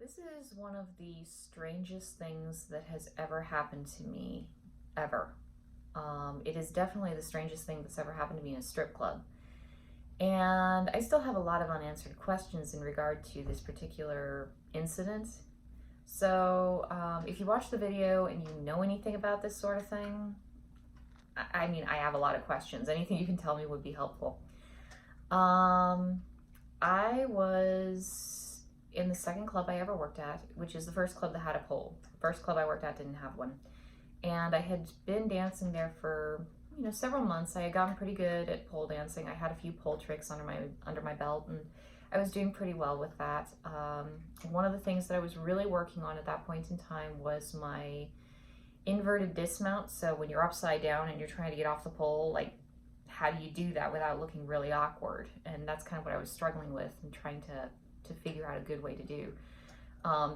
This is one of the strangest things that has ever happened to me, ever. It is definitely the strangest thing that's ever happened to me in a strip club. And I still have a lot of unanswered questions in regard to this particular incident. So, if you watch the video and you know anything about this sort of thing, I have a lot of questions. Anything you can tell me would be helpful. I was in the second club I ever worked at, which is the first club that had a pole. The first club I worked at didn't have one. And I had been dancing there for, several months. I had gotten pretty good at pole dancing. I had a few pole tricks under my belt, and I was doing pretty well with that. One of the things that I was really working on at that point in time was my inverted dismount. So when you're upside down and you're trying to get off the pole, like, how do you do that without looking really awkward? And that's kind of what I was struggling with and trying to figure out a good way to do.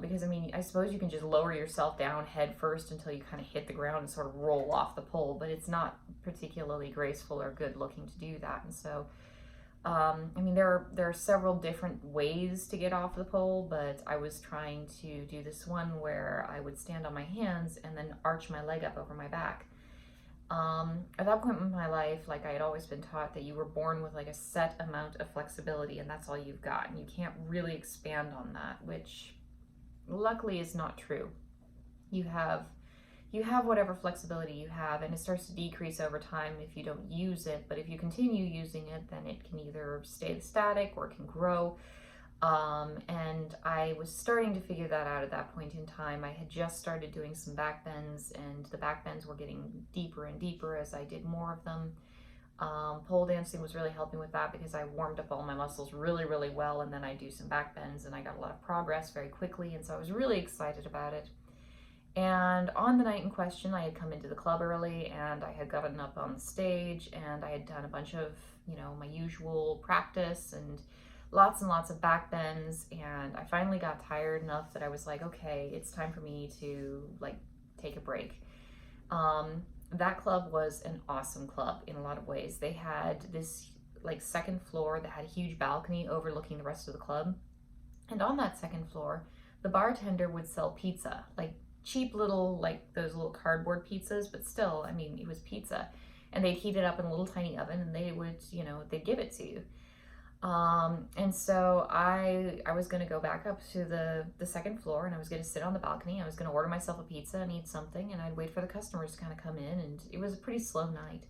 Because I suppose you can just lower yourself down head first until you kind of hit the ground and sort of roll off the pole, but it's not particularly graceful or good looking to do that. And so, there are several different ways to get off the pole, but I was trying to do this one where I would stand on my hands and then arch my leg up over my back. At that point in my life, like, I had always been taught that you were born with like a set amount of flexibility and that's all you've got, and you can't really expand on that, which luckily is not true. You have whatever flexibility you have, and it starts to decrease over time if you don't use it, but if you continue using it, then it can either stay static or it can grow. And I was starting to figure that out at that point in time. I had just started doing some back bends, and the back bends were getting deeper and deeper as I did more of them. Pole dancing was really helping with that because I warmed up all my muscles really, really well, and then I do some back bends and I got a lot of progress very quickly, and so I was really excited about it. And on the night in question, I had come into the club early and I had gotten up on the stage and I had done a bunch of, my usual practice and lots of back bends, and I finally got tired enough that I was like, okay, it's time for me to take a break. That club was an awesome club in a lot of ways. They had this second floor that had a huge balcony overlooking the rest of the club. And on that second floor, the bartender would sell pizza, cheap little, those little cardboard pizzas, but still, it was pizza. And they'd heat it up in a little tiny oven and they would, they'd give it to you. And so I was going to go back up to the second floor, and I was going to sit on the balcony. I was going to order myself a pizza and eat something, and I'd wait for the customers to kind of come in, and it was a pretty slow night.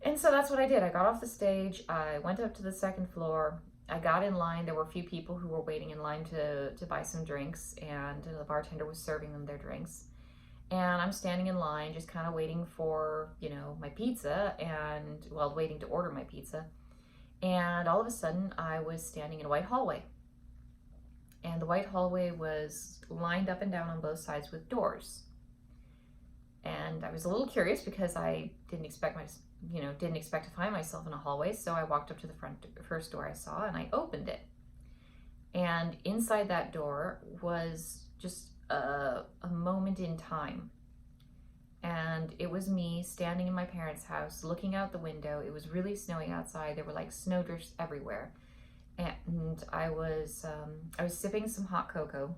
And so that's what I did. I got off the stage, I went up to the second floor, I got in line. There were a few people who were waiting in line to buy some drinks, and the bartender was serving them their drinks. And I'm standing in line just kind of waiting for, my pizza, and, well, waiting to order my pizza. And all of a sudden, I was standing in a white hallway. And the white hallway was lined up and down on both sides with doors. And I was a little curious because I didn't expect to find myself in a hallway. So I walked up to the first door I saw, and I opened it. And inside that door was just a moment in time. And it was me standing in my parents' house, looking out the window. It was really snowing outside. There were snowdrifts everywhere. And I was sipping some hot cocoa,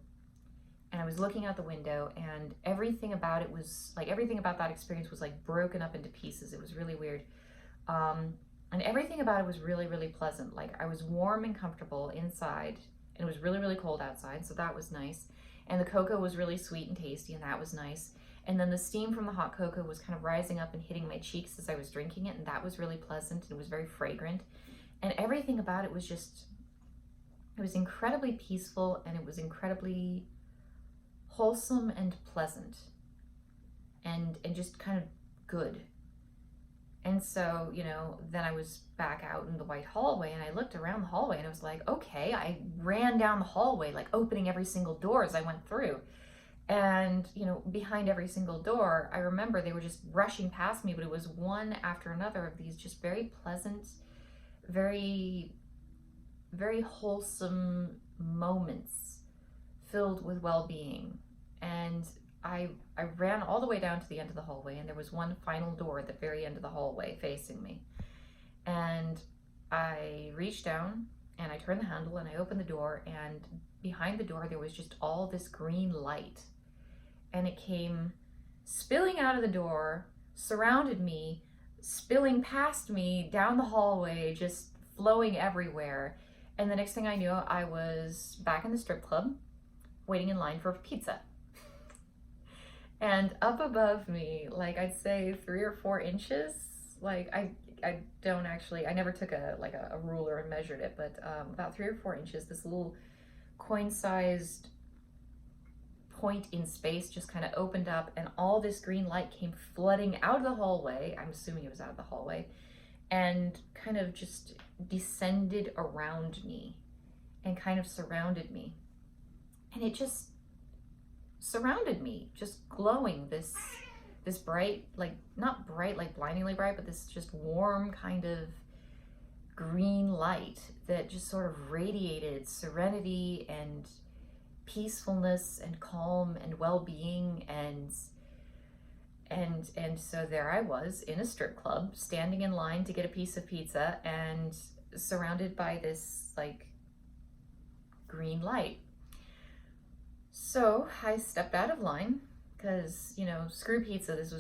and I was looking out the window, and everything about it was everything about that experience was broken up into pieces. It was really weird. And everything about it was really, really pleasant. I was warm and comfortable inside, and it was really, really cold outside. So that was nice. And the cocoa was really sweet and tasty, and that was nice. And then the steam from the hot cocoa was kind of rising up and hitting my cheeks as I was drinking it, and that was really pleasant, and it was very fragrant. And everything about it was it was incredibly peaceful, and it was incredibly wholesome and pleasant, and just kind of good. And so, then I was back out in the white hallway, and I looked around the hallway, and I was like, okay, I ran down the hallway, opening every single door as I went through. And, behind every single door, I remember they were just rushing past me, but it was one after another of these just very pleasant, very, very wholesome moments filled with well-being. And I ran all the way down to the end of the hallway, and there was one final door at the very end of the hallway facing me. And I reached down, and I turned the handle and I opened the door, and behind the door there was just all this green light, and it came spilling out of the door, surrounded me, spilling past me down the hallway, just flowing everywhere. And the next thing I knew, I was back in the strip club waiting in line for pizza. And up above me, like I'd say 3 or 4 inches, like I don't actually, I never took a ruler and measured it, but about 3 or 4 inches, this little coin-sized point in space just kind of opened up, and all this green light came flooding out of the hallway. I'm assuming it was out of the hallway, and kind of just descended around me and kind of surrounded me. And it just surrounded me, just glowing, this bright, like not bright like blindingly bright, but this just warm kind of green light that just sort of radiated serenity and peacefulness and calm and well-being. And so there I was in a strip club, standing in line to get a piece of pizza, and surrounded by this like green light. So I stepped out of line because, you know, screw pizza. This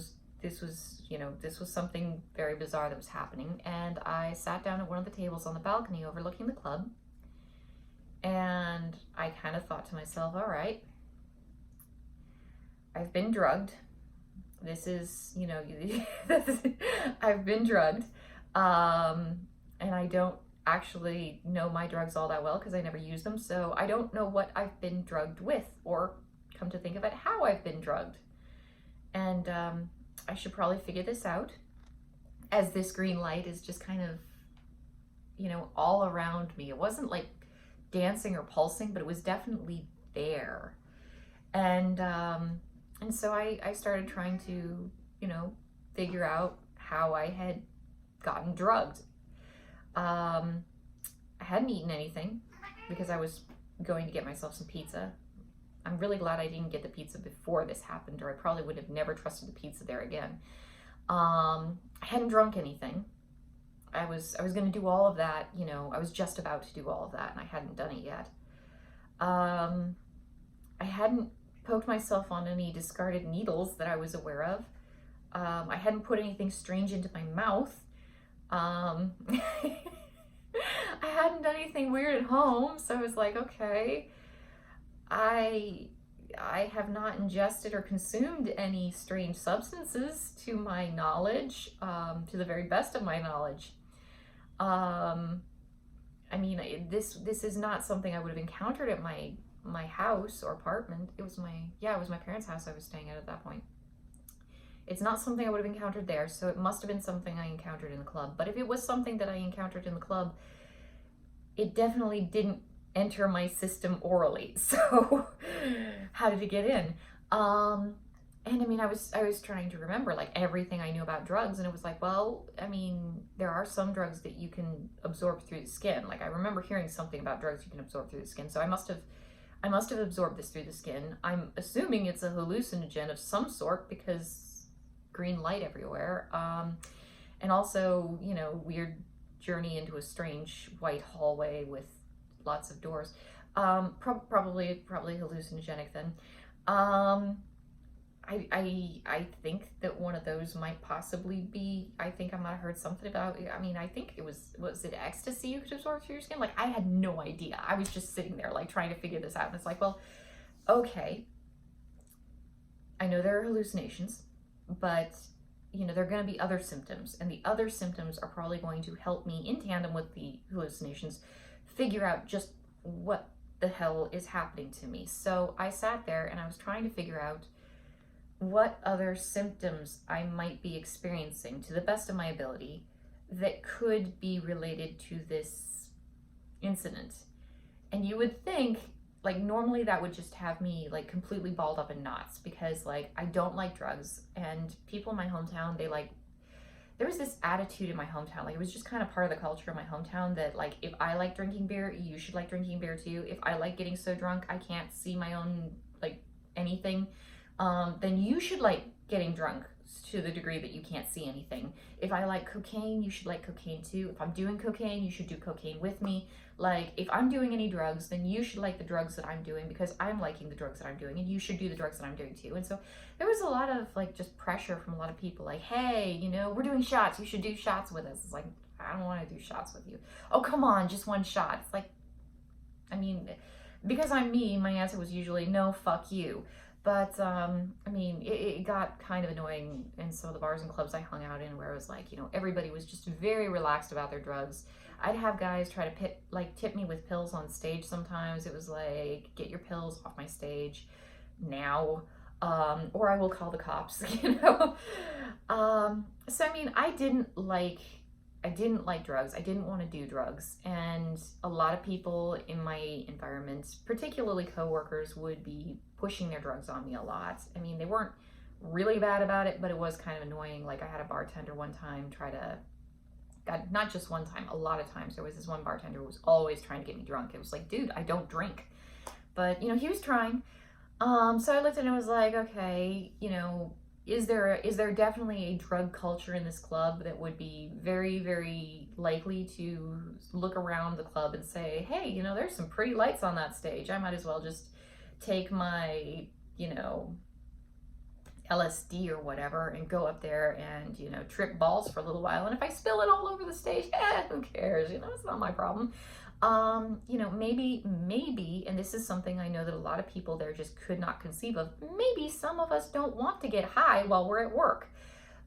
was something very bizarre that was happening. And I sat down at one of the tables on the balcony overlooking the club. And I kind of thought to myself, all right, I've been drugged. This is, you know, I've been drugged. And I don't actually know my drugs all that well because I never use them. So I don't know what I've been drugged with, or come to think of it, how I've been drugged. And I should probably figure this out, as this green light is just kind of, you know, all around me. It wasn't like dancing or pulsing, but it was definitely there. And so I started trying to, you know, figure out how I had gotten drugged. I hadn't eaten anything because I was going to get myself some pizza. I'm really glad I didn't get the pizza before this happened, or I probably would have never trusted the pizza there again. I hadn't drunk anything. I was going to do all of that, you know, I was just about to do all of that, and I hadn't done it yet. I hadn't poked myself on any discarded needles that I was aware of. I hadn't put anything strange into my mouth. I hadn't done anything weird at home, so I was like, okay, I have not ingested or consumed any strange substances to my knowledge, to the very best of my knowledge. I mean, this is not something I would have encountered at my house or apartment. It was my parents' house I was staying at that point. It's not something I would have encountered there, so it must have been something I encountered in the club. But if it was something that I encountered in the club, it definitely didn't enter my system orally. So how did it get in? And I mean, I was trying to remember like everything I knew about drugs, and it was like, well, I mean, there are some drugs that you can absorb through the skin. Like I remember hearing something about drugs you can absorb through the skin. So I must have absorbed this through the skin. I'm assuming it's a hallucinogen of some sort because green light everywhere. And also, you know, weird journey into a strange white hallway with lots of doors. Probably hallucinogenic then. I think that one of those might possibly be, I think I might have heard something about, I mean, I think it was it ecstasy you could absorb through your skin? Like, I had no idea. I was just sitting there, like, trying to figure this out. And it's like, well, okay, I know there are hallucinations, but, you know, there are going to be other symptoms. And the other symptoms are probably going to help me, in tandem with the hallucinations, figure out just what the hell is happening to me. So I sat there and I was trying to figure out what other symptoms I might be experiencing to the best of my ability that could be related to this incident. And you would think, like, normally that would just have me like completely balled up in knots, because like I don't like drugs, and people in my hometown, there was this attitude in my hometown, like it was just kind of part of the culture in my hometown that like, if I like drinking beer, you should like drinking beer too. If I like getting so drunk I can't see my own like anything, then you should like getting drunk to the degree that you can't see anything. If I like cocaine, you should like cocaine too. If I'm doing cocaine, you should do cocaine with me. Like, if I'm doing any drugs, then you should like the drugs that I'm doing because I'm liking the drugs that I'm doing, and you should do the drugs that I'm doing too. And so there was a lot of like just pressure from a lot of people, like, hey, you know, we're doing shots, you should do shots with us. It's like, I don't want to do shots with you. Oh, come on, just one shot. It's like, I mean, because I'm me, my answer was usually no, fuck you. But I mean, it got kind of annoying in some of the bars and clubs I hung out in, where it was like, you know, everybody was just very relaxed about their drugs. I'd have guys try to tip me with pills on stage. Sometimes it was like, get your pills off my stage now, or I will call the cops. You know. So I mean, I didn't like drugs. I didn't want to do drugs. And a lot of people in my environment, particularly coworkers, would be pushing their drugs on me a lot. I mean, they weren't really bad about it, but it was kind of annoying. Like, I had a bartender one time God, not just one time, a lot of times. There was this one bartender who was always trying to get me drunk. It was like, dude, I don't drink. But, you know, he was trying. So I looked at it and was like, okay, you know, is there definitely a drug culture in this club that would be very, very likely to look around the club and say, hey, you know, there's some pretty lights on that stage. I might as well just take my, you know, LSD or whatever and go up there and, you know, trip balls for a little while. And if I spill it all over the stage, who cares? You know, it's not my problem. You know, maybe, and this is something I know that a lot of people there just could not conceive of, maybe some of us don't want to get high while we're at work.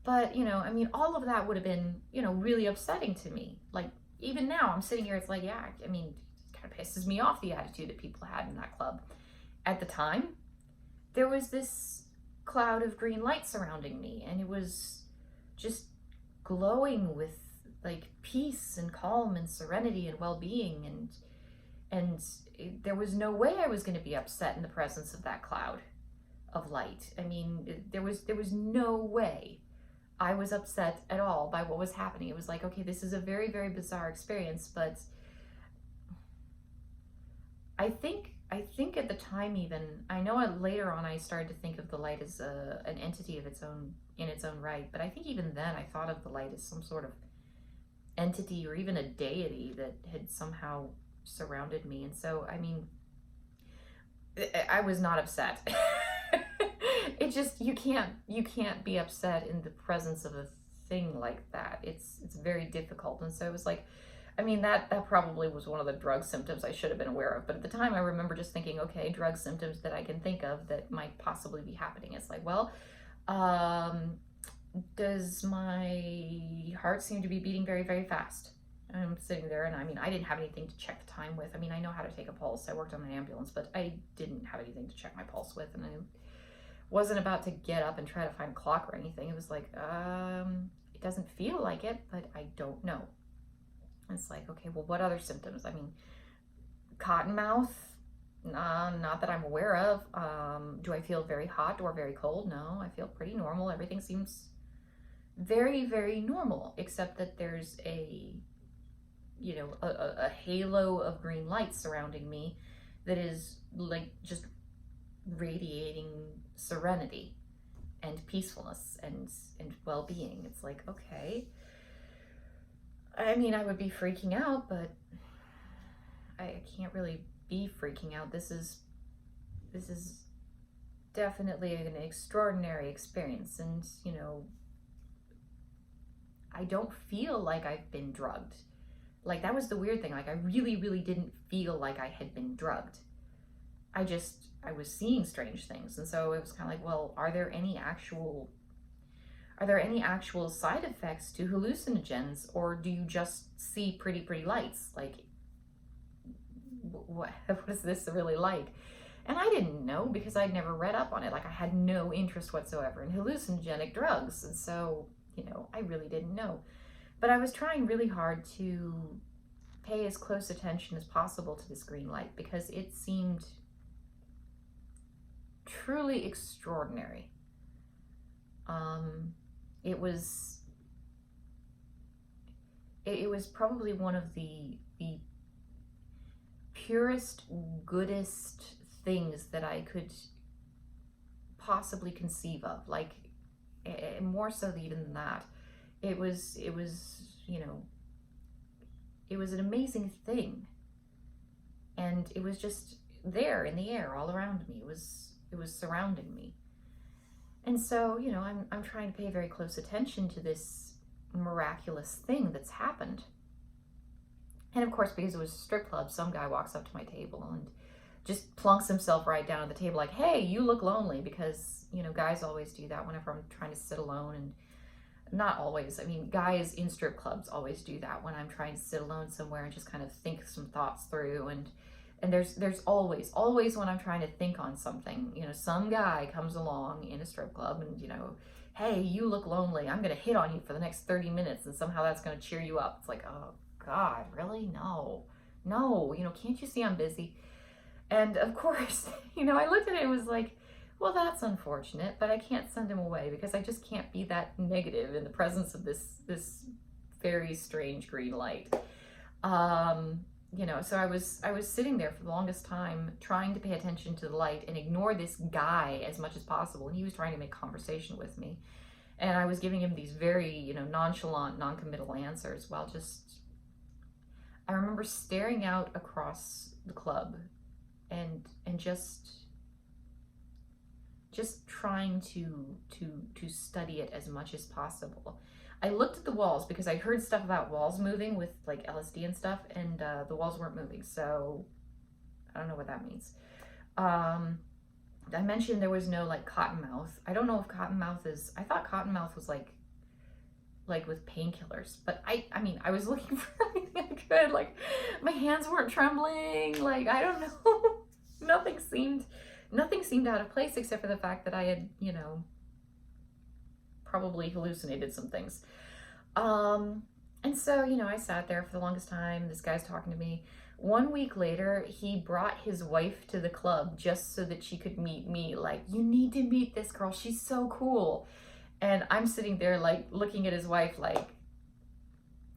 But, you know, I mean, all of that would have been, you know, really upsetting to me. Like, even now, I'm sitting here, it's like, yeah, I mean, it kind of pisses me off, the attitude that people had in that club. At the time, there was this cloud of green light surrounding me, and it was just glowing with like peace and calm and serenity and well-being, and there was no way I was going to be upset in the presence of that cloud of light. I mean, there was no way I was upset at all by what was happening. It was like, okay, this is a very, very bizarre experience, but I think at the time, even, I know later on I started to think of the light as an entity of its own, in its own right, but I think even then I thought of the light as some sort of entity or even a deity that had somehow surrounded me. And so, I mean, I was not upset. It just, you can't be upset in the presence of a thing like that. It's very difficult. And so it was like, I mean, that probably was one of the drug symptoms I should have been aware of. But at the time, I remember just thinking, okay, drug symptoms that I can think of that might possibly be happening. It's like, well, does my heart seem to be beating very, very fast? And I'm sitting there, and I mean, I didn't have anything to check the time with. I mean, I know how to take a pulse. I worked on an ambulance, but I didn't have anything to check my pulse with. And I wasn't about to get up and try to find a clock or anything. It was like, it doesn't feel like it, but I don't know. It's like, okay, well, what other symptoms? I mean, cotton mouth, not that I'm aware of. Do I feel very hot or very cold? No, I feel pretty normal. Everything seems very, very normal, except that there's a halo of green light surrounding me that is like just radiating serenity and peacefulness and well-being. It's like, okay. I mean, I would be freaking out, but I can't really be freaking out. This is definitely an extraordinary experience, and you know, I don't feel like I've been drugged. Like, that was the weird thing. Like, I really, really didn't feel like I had been drugged. I was seeing strange things, and so it was kind of like, well, are there any actual side effects to hallucinogens, or do you just see pretty, pretty lights? Like, what is this really like? And I didn't know, because I'd never read up on it. Like, I had no interest whatsoever in hallucinogenic drugs, and so, you know, I really didn't know. But I was trying really hard to pay as close attention as possible to this green light, because it seemed truly extraordinary. It was probably one of the purest, goodest things that I could possibly conceive of. Like, more so even than that. It was, it was an amazing thing. And it was just there in the air all around me. It was surrounding me. And so, I'm trying to pay very close attention to this miraculous thing that's happened. And of course, because it was a strip club, some guy walks up to my table and just plunks himself right down at the table like, hey, you look lonely, because, guys always do that whenever I'm trying to sit alone. And not always, I mean, guys in strip clubs always do that when I'm trying to sit alone somewhere and just kind of think some thoughts through. And there's always when I'm trying to think on something, some guy comes along in a strip club and, hey, you look lonely, I'm going to hit on you for the next 30 minutes and somehow that's going to cheer you up. It's like, oh God, really? No, can't you see I'm busy? And of course, I looked at it and was like, well, that's unfortunate, but I can't send him away because I just can't be that negative in the presence of this very strange green light. So I was sitting there for the longest time trying to pay attention to the light and ignore this guy as much as possible. And he was trying to make conversation with me. And I was giving him these very, nonchalant, non-committal answers while I remember staring out across the club and just trying to study it as much as possible. I looked at the walls because I heard stuff about walls moving with like LSD and stuff, and the walls weren't moving, so I don't know what that means. I mentioned there was no like cottonmouth. I don't know if cottonmouth is, I thought cottonmouth was like with painkillers, but I mean, I was looking for everything I could. Like my hands weren't trembling. Like, I don't know. Nothing seemed out of place except for the fact that I had, probably hallucinated some things. And so, I sat there for the longest time. This guy's talking to me. 1 week later, he brought his wife to the club just so that she could meet me. Like, you need to meet this girl. She's so cool. And I'm sitting there like looking at his wife like,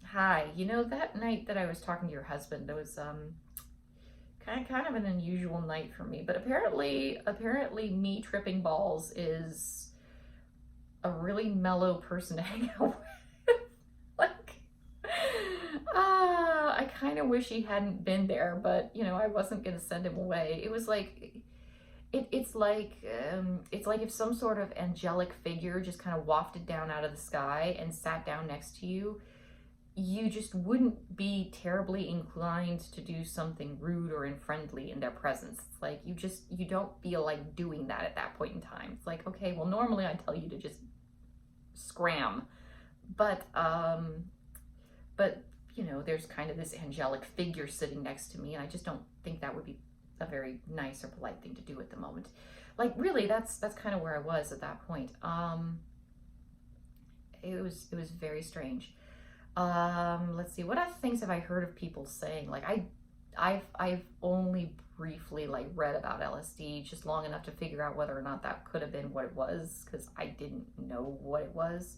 hi, that night that I was talking to your husband, that was kind of an unusual night for me. But apparently me tripping balls is a really mellow person to hang out with. Like, I kind of wish he hadn't been there, but I wasn't gonna send him away. It was like, it's like if some sort of angelic figure just kind of wafted down out of the sky and sat down next to you. You just wouldn't be terribly inclined to do something rude or unfriendly in their presence. It's like you don't feel like doing that at that point in time. It's like, okay, well, normally I'd tell you to just scram, but there's kind of this angelic figure sitting next to me, and I just don't think that would be a very nice or polite thing to do at the moment. Like, really, that's kind of where I was at that point. It was very strange. Let's see, what other things have I heard of people saying? Like, I've only briefly like read about LSD just long enough to figure out whether or not that could have been what it was, because I didn't know what it was.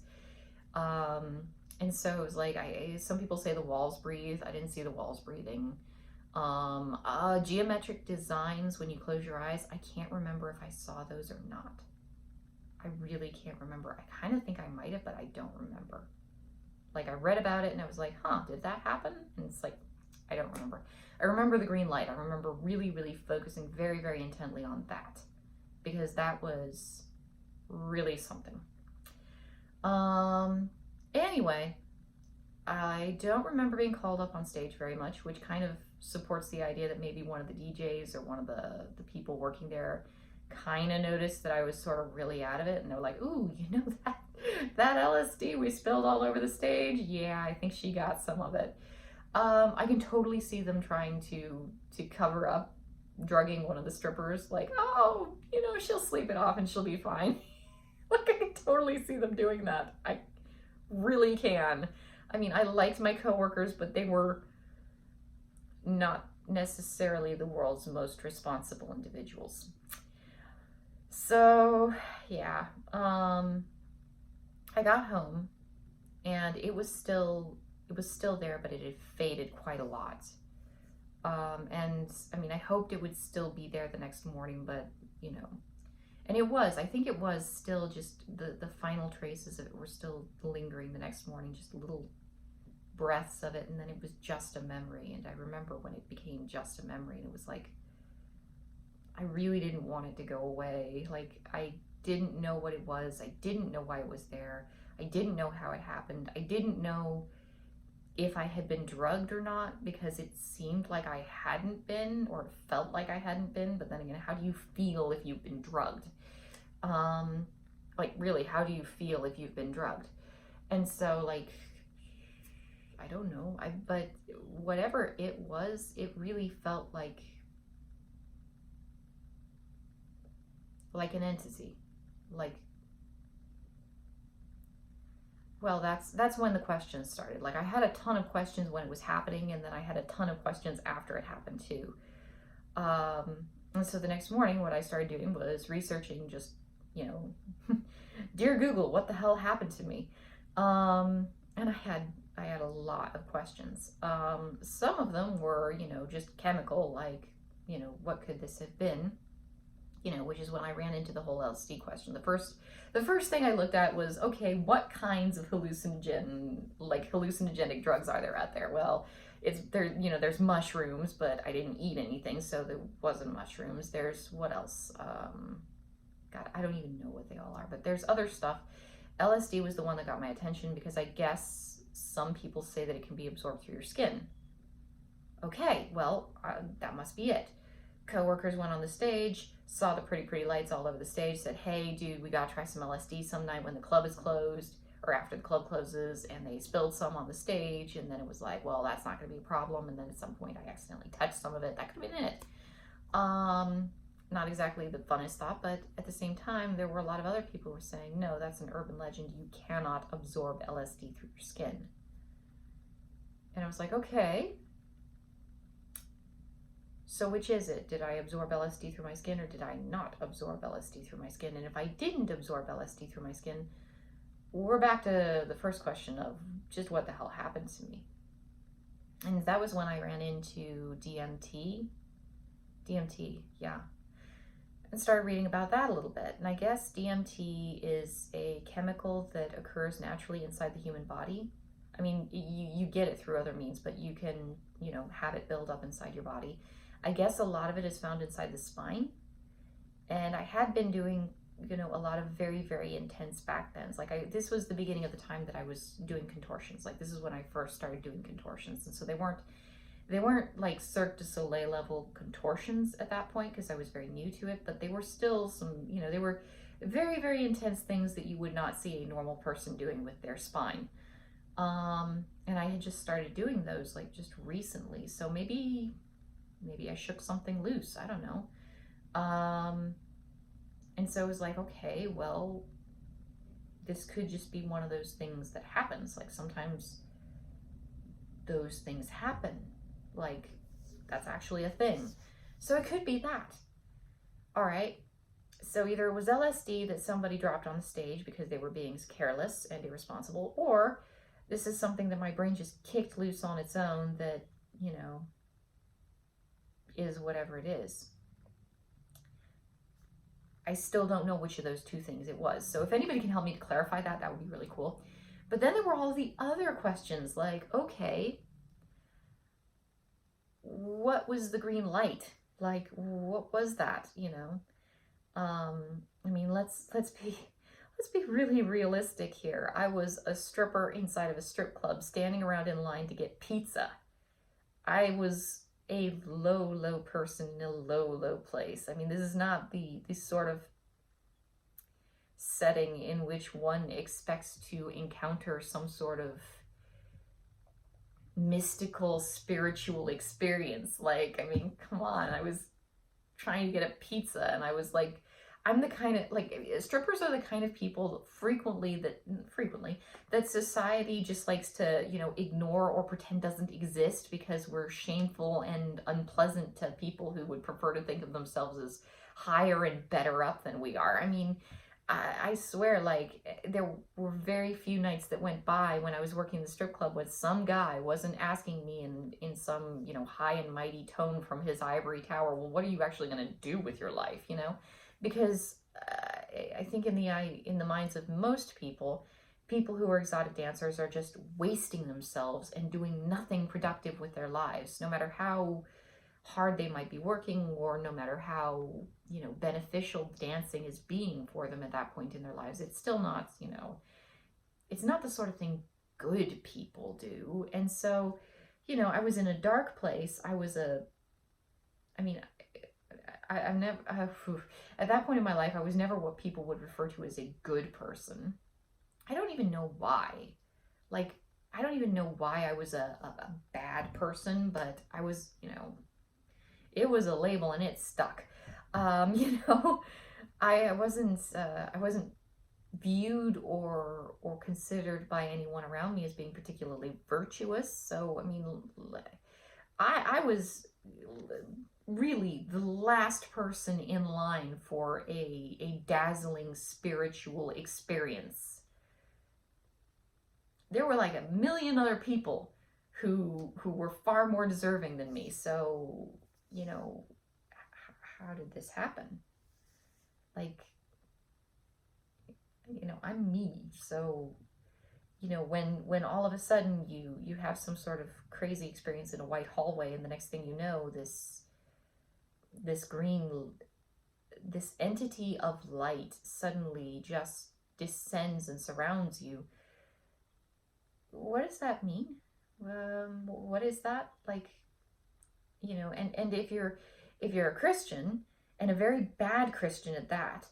And so it was like, some people say the walls breathe. I didn't see the walls breathing. Geometric designs when you close your eyes. I can't remember if I saw those or not. I really can't remember. I kind of think I might have, but I don't remember. Like, I read about it and I was like, huh, did that happen? And it's like, I don't remember. I remember the green light. I remember really, really focusing very, very intently on that, because that was really something. Anyway, I don't remember being called up on stage very much, which kind of supports the idea that maybe one of the DJs or one of the people working there kind of noticed that I was sort of really out of it, and they were like, ooh, that LSD we spilled all over the stage? Yeah, I think she got some of it. I can totally see them trying to cover up drugging one of the strippers, like, oh, she'll sleep it off and she'll be fine. Like, I can totally see them doing that. I really can. I mean, I liked my coworkers, but they were not necessarily the world's most responsible individuals. So, yeah, I got home and it was still there, but it had faded quite a lot. And I mean, I hoped it would still be there the next morning, but And I think it was still just the final traces of it were still lingering the next morning, just little breaths of it, and then it was just a memory. And I remember when it became just a memory, and it was like, I really didn't want it to go away. Like, I didn't know what it was. I didn't know why it was there. I didn't know how it happened. I didn't know if I had been drugged or not, because it seemed like I hadn't been, or it felt like I hadn't been. But then again, how do you feel if you've been drugged? Like, really, how do you feel if you've been drugged? And so, like, I don't know. But whatever it was, it really felt like an entity. Like, well, that's when the questions started. Like, I had a ton of questions when it was happening, and then I had a ton of questions after it happened too. And so the next morning, what I started doing was researching, just, you know, dear Google, what the hell happened to me? And I had a lot of questions. Some of them were, you know, just chemical, like, you know, what could this have been? You know, which is when I ran into the whole LSD question. The first thing I looked at was, okay, what kinds of hallucinogenic drugs are there out there? Well, you know, there's mushrooms, but I didn't eat anything, so there wasn't mushrooms. There's, what else? God, I don't even know what they all are, but there's other stuff. LSD was the one that got my attention, because I guess some people say that it can be absorbed through your skin. Okay, well, that must be it. Coworkers went on the stage, saw the pretty lights all over the stage, said, hey, dude, we gotta try some LSD some night when the club is closed, or after the club closes, and they spilled some on the stage. And then it was like, well, that's not gonna be a problem. And then at some point I accidentally touched some of it. That could have been it. Not exactly the funnest thought, but at the same time, there were a lot of other people who were saying, no, that's an urban legend. You cannot absorb LSD through your skin. And I was like, okay, so which is it? Did I absorb LSD through my skin, or did I not absorb LSD through my skin? And if I didn't absorb LSD through my skin, we're back to the first question of just what the hell happened to me. And that was when I ran into DMT, yeah, and started reading about that a little bit. And I guess DMT is a chemical that occurs naturally inside the human body. I mean, you get it through other means, but you can, you know, have it build up inside your body. I guess a lot of it is found inside the spine. And I had been doing, you know, a lot of very intense back bends. Like, this was the beginning of the time that I was doing contortions. Like, this is when I first started doing contortions. And so they weren't like Cirque du Soleil level contortions at that point, because I was very new to it, but they were still some, you know, they were very intense things that you would not see a normal person doing with their spine. And I had just started doing those, like, just recently. So maybe I shook something loose. I don't know. And so it was like, okay, well, this could just be one of those things that happens. Like, sometimes those things happen. Like, that's actually a thing. So it could be that. All right. So either it was LSD that somebody dropped on the stage because they were being careless and irresponsible, or this is something that my brain just kicked loose on its own that, you know, is whatever it is. I still don't know which of those two things it was. So if anybody can help me to clarify that, that would be really cool. But then there were all the other questions, like, okay, what was the green light? Like, what was that, you know? I mean, let's be really realistic here. I was a stripper inside of a strip club, standing around in line to get pizza. I was a low person in a low place. I mean, this is not the sort of setting in which one expects to encounter some sort of mystical spiritual experience. Like, I mean, come on. I was trying to get a pizza, and I was like, I'm the kind of, like, strippers are the kind of people frequently that society just likes to, you know, ignore or pretend doesn't exist, because we're shameful and unpleasant to people who would prefer to think of themselves as higher and better up than we are. I mean, I swear, like, there were very few nights that went by when I was working the strip club when some guy wasn't asking me in some, you know, high and mighty tone from his ivory tower, well, what are you actually going to do with your life, you know? Because I think in the minds of most people, people who are exotic dancers are just wasting themselves and doing nothing productive with their lives, no matter how hard they might be working, or no matter how, beneficial dancing is being for them at that point in their lives. It's still not, it's not the sort of thing good people do. And so, I was in a dark place. I mean, I've never, at that point in my life, I was never what people would refer to as a good person. I don't even know why. Like, I don't even know why I was a bad person, but I was, it was a label and it stuck. I wasn't viewed or considered by anyone around me as being particularly virtuous. So, I mean, I was really the last person in line for a dazzling spiritual experience. There were like a million other people who were far more deserving than me. So, how did this happen? Like, I'm me. So, when all of a sudden you have some sort of crazy experience in a white hallway, and the next thing you know, this entity of light suddenly just descends and surrounds you. What does that mean? What is that like? And if you're a Christian, and a very bad Christian at that,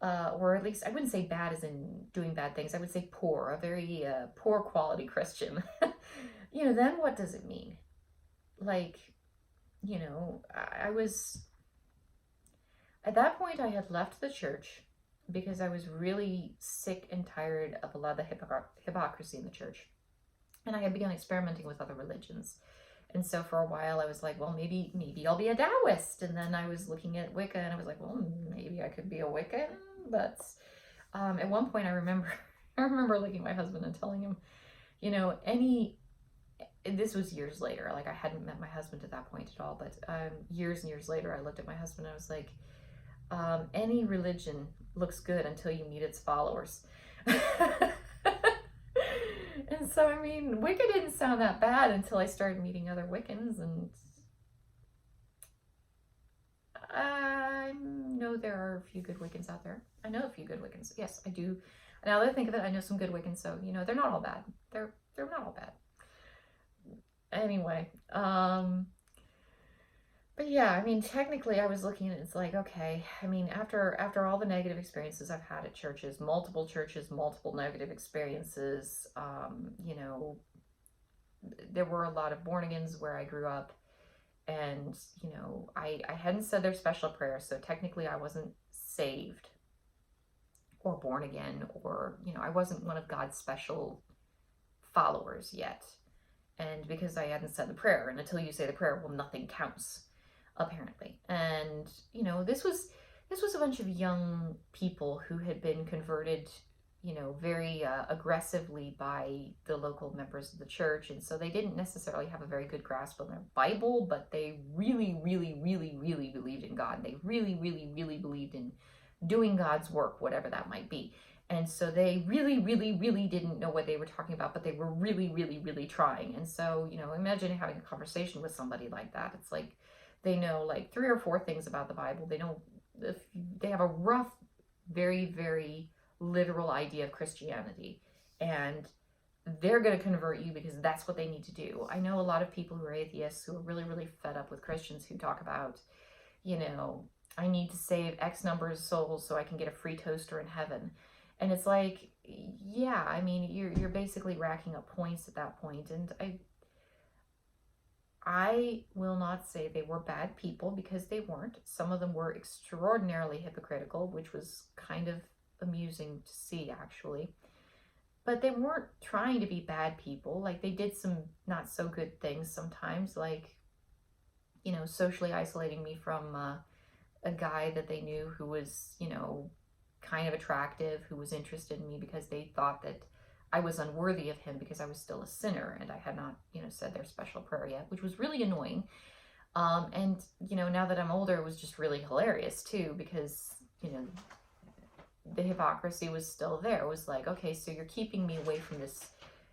or at least I wouldn't say bad as in doing bad things. I would say poor, a very poor quality Christian. Then what does it mean? Like, I was, at that point I had left the church because I was really sick and tired of a lot of the hypocrisy in the church. And I had begun experimenting with other religions. And so for a while I was like, well, maybe I'll be a Taoist. And then I was looking at Wicca and I was like, well, maybe I could be a Wiccan. But at one point I remember looking at my husband and telling him, this was years later, like I hadn't met my husband at that point at all, but years and years later I looked at my husband and I was like, any religion looks good until you meet its followers. And so, I mean, Wicca didn't sound that bad until I started meeting other Wiccans, and I know there are a few good Wiccans out there. I know a few good Wiccans. Yes, I do. Now that I think of it, I know some good Wiccans, so, they're not all bad. They're not all bad. Anyway, but yeah, I mean, technically I was looking at it, it's like, okay, I mean, after all the negative experiences I've had at churches, multiple negative experiences, there were a lot of born-agains where I grew up, and, I hadn't said their special prayer, so technically I wasn't saved or born again, or, I wasn't one of God's special followers yet. And because I hadn't said the prayer, and until you say the prayer, well, nothing counts, apparently. And, this was a bunch of young people who had been converted, very aggressively by the local members of the church. And so they didn't necessarily have a very good grasp on their Bible, but they really, really, really, really believed in God. They really, really, really believed in doing God's work, whatever that might be. And so they really, really, really didn't know what they were talking about, but they were really, really, really trying. And so, imagine having a conversation with somebody like that. It's like they know like 3 or 4 things about the Bible. They have a rough, very, very literal idea of Christianity. And they're going to convert you because that's what they need to do. I know a lot of people who are atheists who are really, really fed up with Christians who talk about, I need to save X number of souls so I can get a free toaster in heaven. And it's like, yeah, I mean, you're basically racking up points at that point. And I will not say they were bad people, because they weren't. Some of them were extraordinarily hypocritical, which was kind of amusing to see, actually. But they weren't trying to be bad people. Like, they did some not so good things sometimes, like, socially isolating me from a guy that they knew who was, kind of attractive, who was interested in me because they thought that I was unworthy of him because I was still a sinner and I had not, said their special prayer yet, which was really annoying. And, now that I'm older, it was just really hilarious too, because, the hypocrisy was still there. It was like, okay, so you're keeping me away from this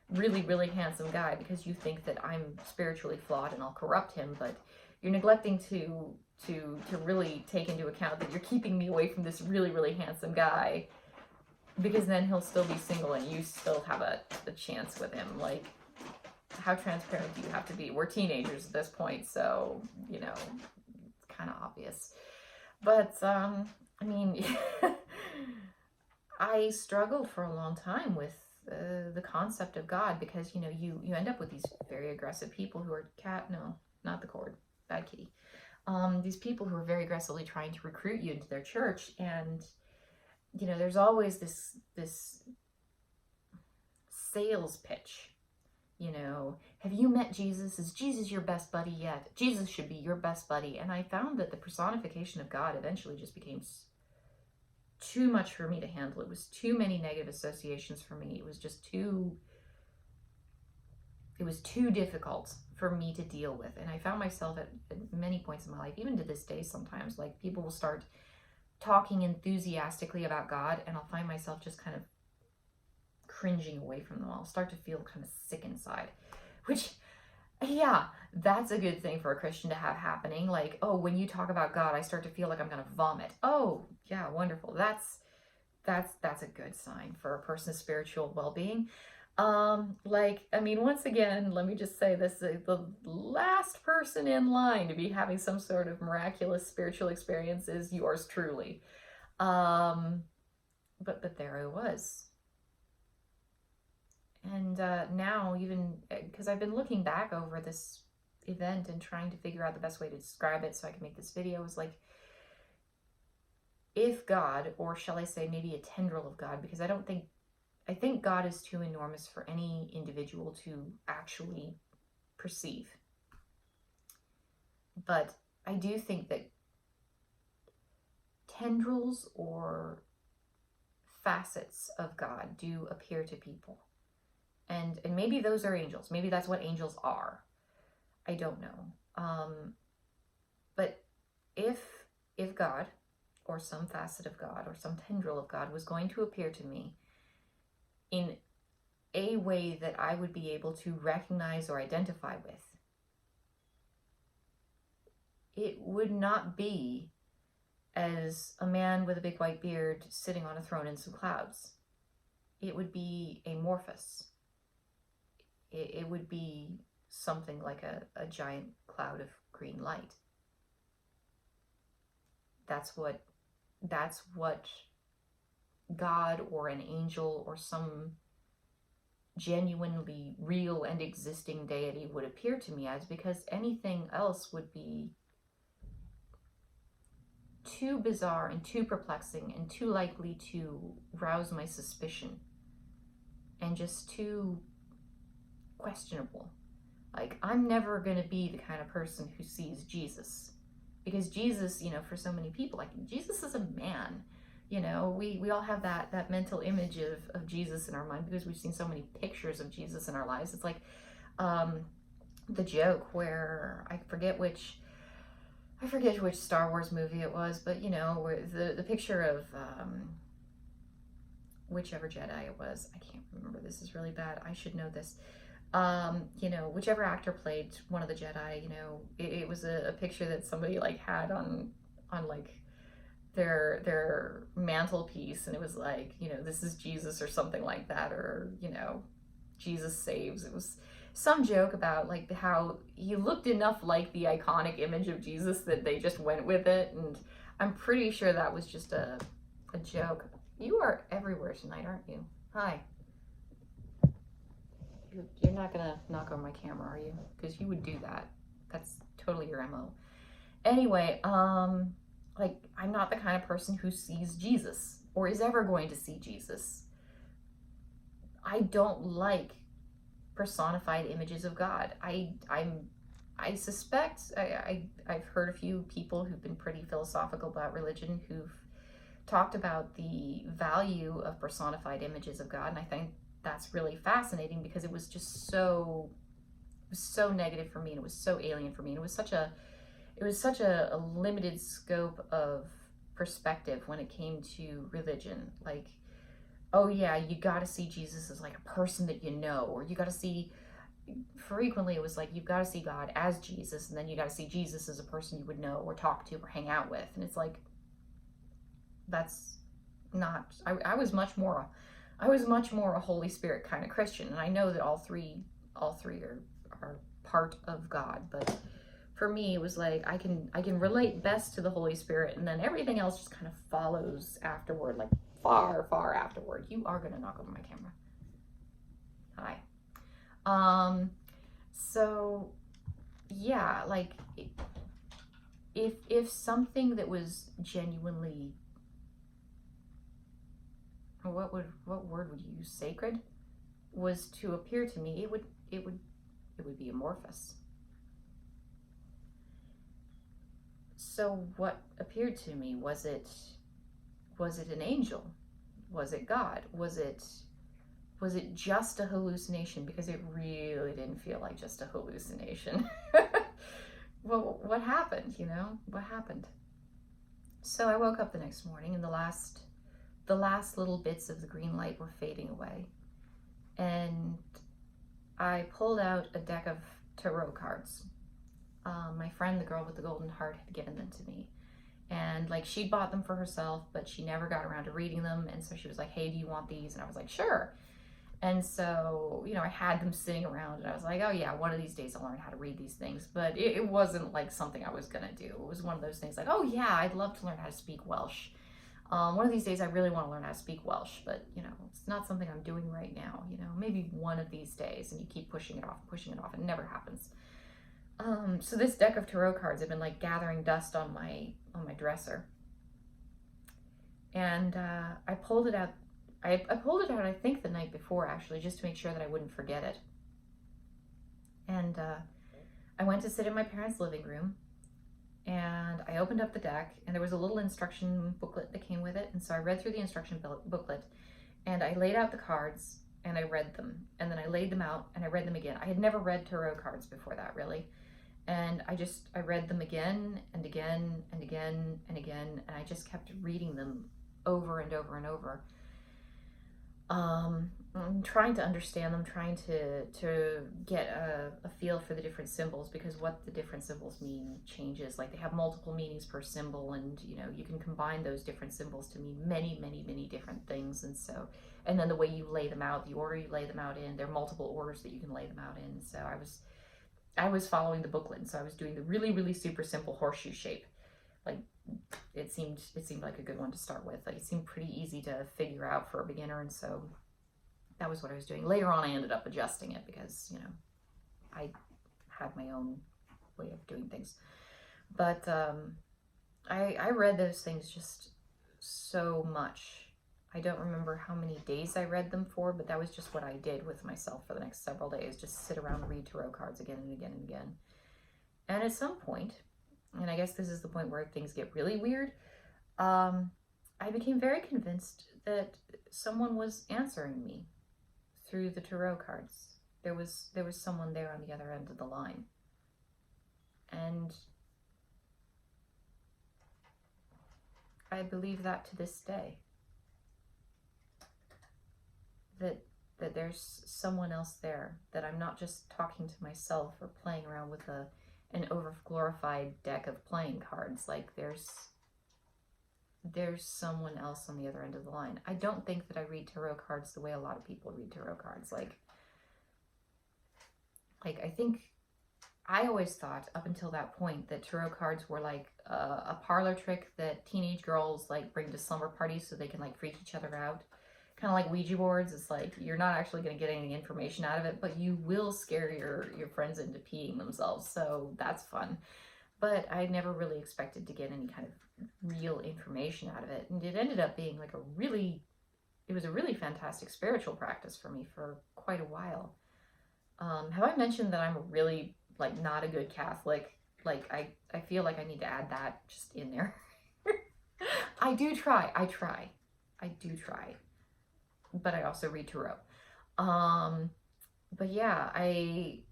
really, really handsome guy because you think that I'm spiritually flawed and I'll corrupt him, but you're neglecting to really take into account that you're keeping me away from this really, really handsome guy, because then he'll still be single and you still have a chance with him. Like, how transparent do you have to be? We're teenagers at this point, so, you know, it's kind of obvious. But, I mean, I struggled for a long time with the concept of God, because, you know, you end up with these very aggressive people who are no, not the cord, bad kitty. These people who are very aggressively trying to recruit you into their church, and, you know, there's always this sales pitch. You know, have you met Jesus? Is Jesus your best buddy yet? Jesus should be your best buddy. And I found that the personification of God eventually just became too much for me to handle. It was too many negative associations for me. It was just too difficult for me to deal with. And I found myself at many points in my life, even to this day sometimes, like, people will start talking enthusiastically about God, and I'll find myself just kind of cringing away from them. I'll start to feel kind of sick inside, which, yeah, that's a good thing for a Christian to have happening. Like, oh, when you talk about God, I start to feel like I'm going to vomit. Oh, yeah, wonderful. That's a good sign for a person's spiritual well-being. Like, I mean, once again, let me just say this, the last person in line to be having some sort of miraculous spiritual experience is yours truly. But there I was. And now, even because I've been looking back over this event and trying to figure out the best way to describe it so I can make this video, is like, if God, or shall I say maybe a tendril of God, because I think God is too enormous for any individual to actually perceive. But I do think that tendrils or facets of God do appear to people. And maybe those are angels. Maybe that's what angels are. I don't know. But if God, or some facet of God, or some tendril of God was going to appear to me in a way that I would be able to recognize or identify with, it would not be as a man with a big white beard sitting on a throne in some clouds. It would be amorphous. It would be something like a giant cloud of green light. That's what God or an angel or some genuinely real and existing deity would appear to me as, because anything else would be too bizarre and too perplexing and too likely to rouse my suspicion, and just too questionable. Like, I'm never going to be the kind of person who sees Jesus, because Jesus, you know, for so many people, like, Jesus is a man. You know, we all have that mental image of Jesus in our mind because we've seen so many pictures of Jesus in our lives. It's like the joke where I forget which Star Wars movie it was, but, you know, where the picture of whichever Jedi it was. I can't remember. This is really bad. I should know this. You know, whichever actor played one of the Jedi, you know, it was a picture that somebody like had on like their mantelpiece, and it was like, you know, this is Jesus or something like that, or, you know, Jesus saves. It was some joke about like how he looked enough like the iconic image of Jesus that they just went with it, and I'm pretty sure that was just a joke. You are everywhere tonight, aren't you? Hi. You're not gonna knock on my camera, are you? Because you would do that. That's totally your MO. Anyway, like, I'm not the kind of person who sees Jesus or is ever going to see Jesus. I don't like personified images of God. I suspect, I've heard a few people who've been pretty philosophical about religion who've talked about the value of personified images of God, and I think that's really fascinating because it was just so negative for me, and it was so alien for me, and it was such a limited scope of perspective when it came to religion. Like, oh yeah, you got to see Jesus as like a person that you know, or you got to see, frequently it was like, you've got to see God as Jesus, and then you got to see Jesus as a person you would know or talk to or hang out with. And it's like, that's not, I was much more a Holy Spirit kind of Christian. And I know that all three are part of God, but for me it was like, I can relate best to the Holy Spirit, and then everything else just kind of follows afterward, like far afterward. You are going to knock over my camera. Hi. So yeah, like, if something that was genuinely, what word would you use, sacred, was to appear to me, it would be amorphous. So what appeared to me? Was it an angel? Was it God? Was it just a hallucination? Because it really didn't feel like just a hallucination. Well, what happened, What happened? So I woke up the next morning, and the last little bits of the green light were fading away. And I pulled out a deck of tarot cards. My friend, the girl with the golden heart, had given them to me. And like, she bought them for herself, but she never got around to reading them. And so she was like, hey, do you want these? And I was like, sure. And so, I had them sitting around, and I was like, oh yeah, one of these days I'll learn how to read these things. But it wasn't like something I was going to do. It was one of those things like, oh yeah, I'd love to learn how to speak Welsh. One of these days I really want to learn how to speak Welsh, but it's not something I'm doing right now. Maybe one of these days, and you keep pushing it off, and it never happens. So this deck of tarot cards had been like gathering dust on my dresser. And I pulled it out. I pulled it out, I think, the night before, actually, just to make sure that I wouldn't forget it. And I went to sit in my parents' living room, and I opened up the deck, and there was a little instruction booklet that came with it. And so I read through the instruction booklet, and I laid out the cards, and I read them. And then I laid them out, and I read them again. I had never read tarot cards before that, really. And I read them again and again and again and again, and I just kept reading them over and over and over. I'm trying to understand them, trying to get a feel for the different symbols, because what the different symbols mean changes. Like, they have multiple meanings per symbol, and you can combine those different symbols to mean many different things. And then the way you lay them out, the order you lay them out in, there are multiple orders that you can lay them out in. So I was following the booklet, and so I was doing the really super simple horseshoe shape. Like, it seemed like a good one to start with. Like, it seemed pretty easy to figure out for a beginner, and so that was what I was doing. Later on, I ended up adjusting it because, I had my own way of doing things. But I read those things just so much. I don't remember how many days I read them for, but that was just what I did with myself for the next several days. Just sit around and read tarot cards again and again and again. And at some point, and I guess this is the point where things get really weird, I became very convinced that someone was answering me through the tarot cards. There was someone there on the other end of the line. And I believe that to this day. That there's someone else there, that I'm not just talking to myself or playing around with an over-glorified deck of playing cards. Like, there's someone else on the other end of the line. I don't think that I read tarot cards the way a lot of people read tarot cards. Like I think I always thought up until that point that tarot cards were like a parlor trick that teenage girls like bring to slumber parties so they can like freak each other out. Kind of like Ouija boards. It's like, you're not actually going to get any information out of it, but you will scare your friends into peeing themselves. So that's fun. But I never really expected to get any kind of real information out of it. And it ended up being like it was a really fantastic spiritual practice for me for quite a while. Have I mentioned that I'm really like not a good Catholic? Like, I feel like I need to add that just in there. I do try. But I also read tarot. But yeah, I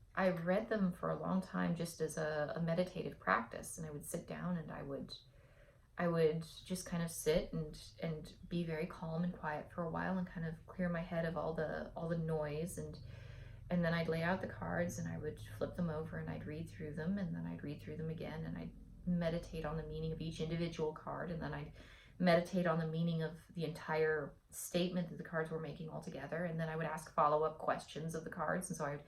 read them for a long time just as a meditative practice, and I would sit down and I would just kind of sit and be very calm and quiet for a while and kind of clear my head of all the noise, and then I'd lay out the cards and I would flip them over and I'd read through them, and then I'd read through them again, and I'd meditate on the meaning of each individual card, and then I'd meditate on the meaning of the entire statement that the cards were making all together, and then I would ask follow-up questions of the cards. And so I would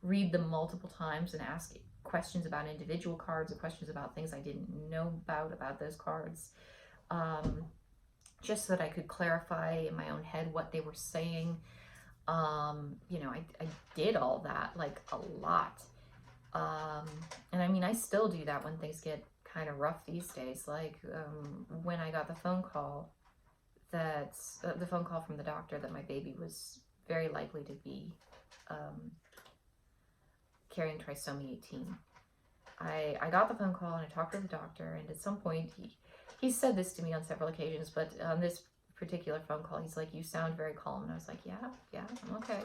read them multiple times and ask questions about individual cards or questions about things I didn't know about those cards, just so that I could clarify in my own head what they were saying. I did all that, like, a lot. And I mean, I still do that when things get kind of rough these days. Like, when I got the phone call from the doctor that my baby was very likely to be carrying trisomy 18. I got the phone call and I talked to the doctor, and at some point he said this to me on several occasions, but on this particular phone call, he's like, "You sound very calm." And I was like, yeah, I'm okay.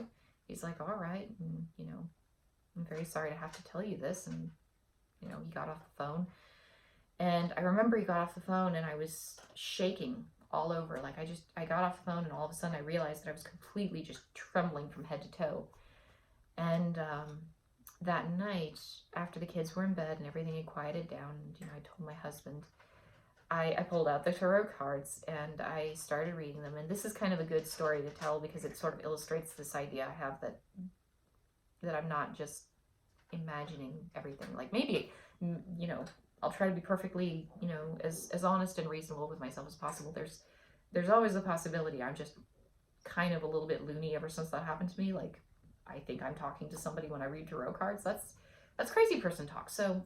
He's like, "All right, and I'm very sorry to have to tell you this." And he got off the phone, and I remember he got off the phone and I was shaking all over. Like, I got off the phone and all of a sudden I realized that I was completely just trembling from head to toe. And that night, after the kids were in bed and everything had quieted down, and I told my husband, I pulled out the tarot cards and I started reading them. And this is kind of a good story to tell because it sort of illustrates this idea I have that I'm not just imagining everything. Like, maybe, I'll try to be perfectly, as honest and reasonable with myself as possible. There's always a possibility I'm just kind of a little bit loony ever since that happened to me. Like, I think I'm talking to somebody when I read tarot cards. That's crazy person talk. So,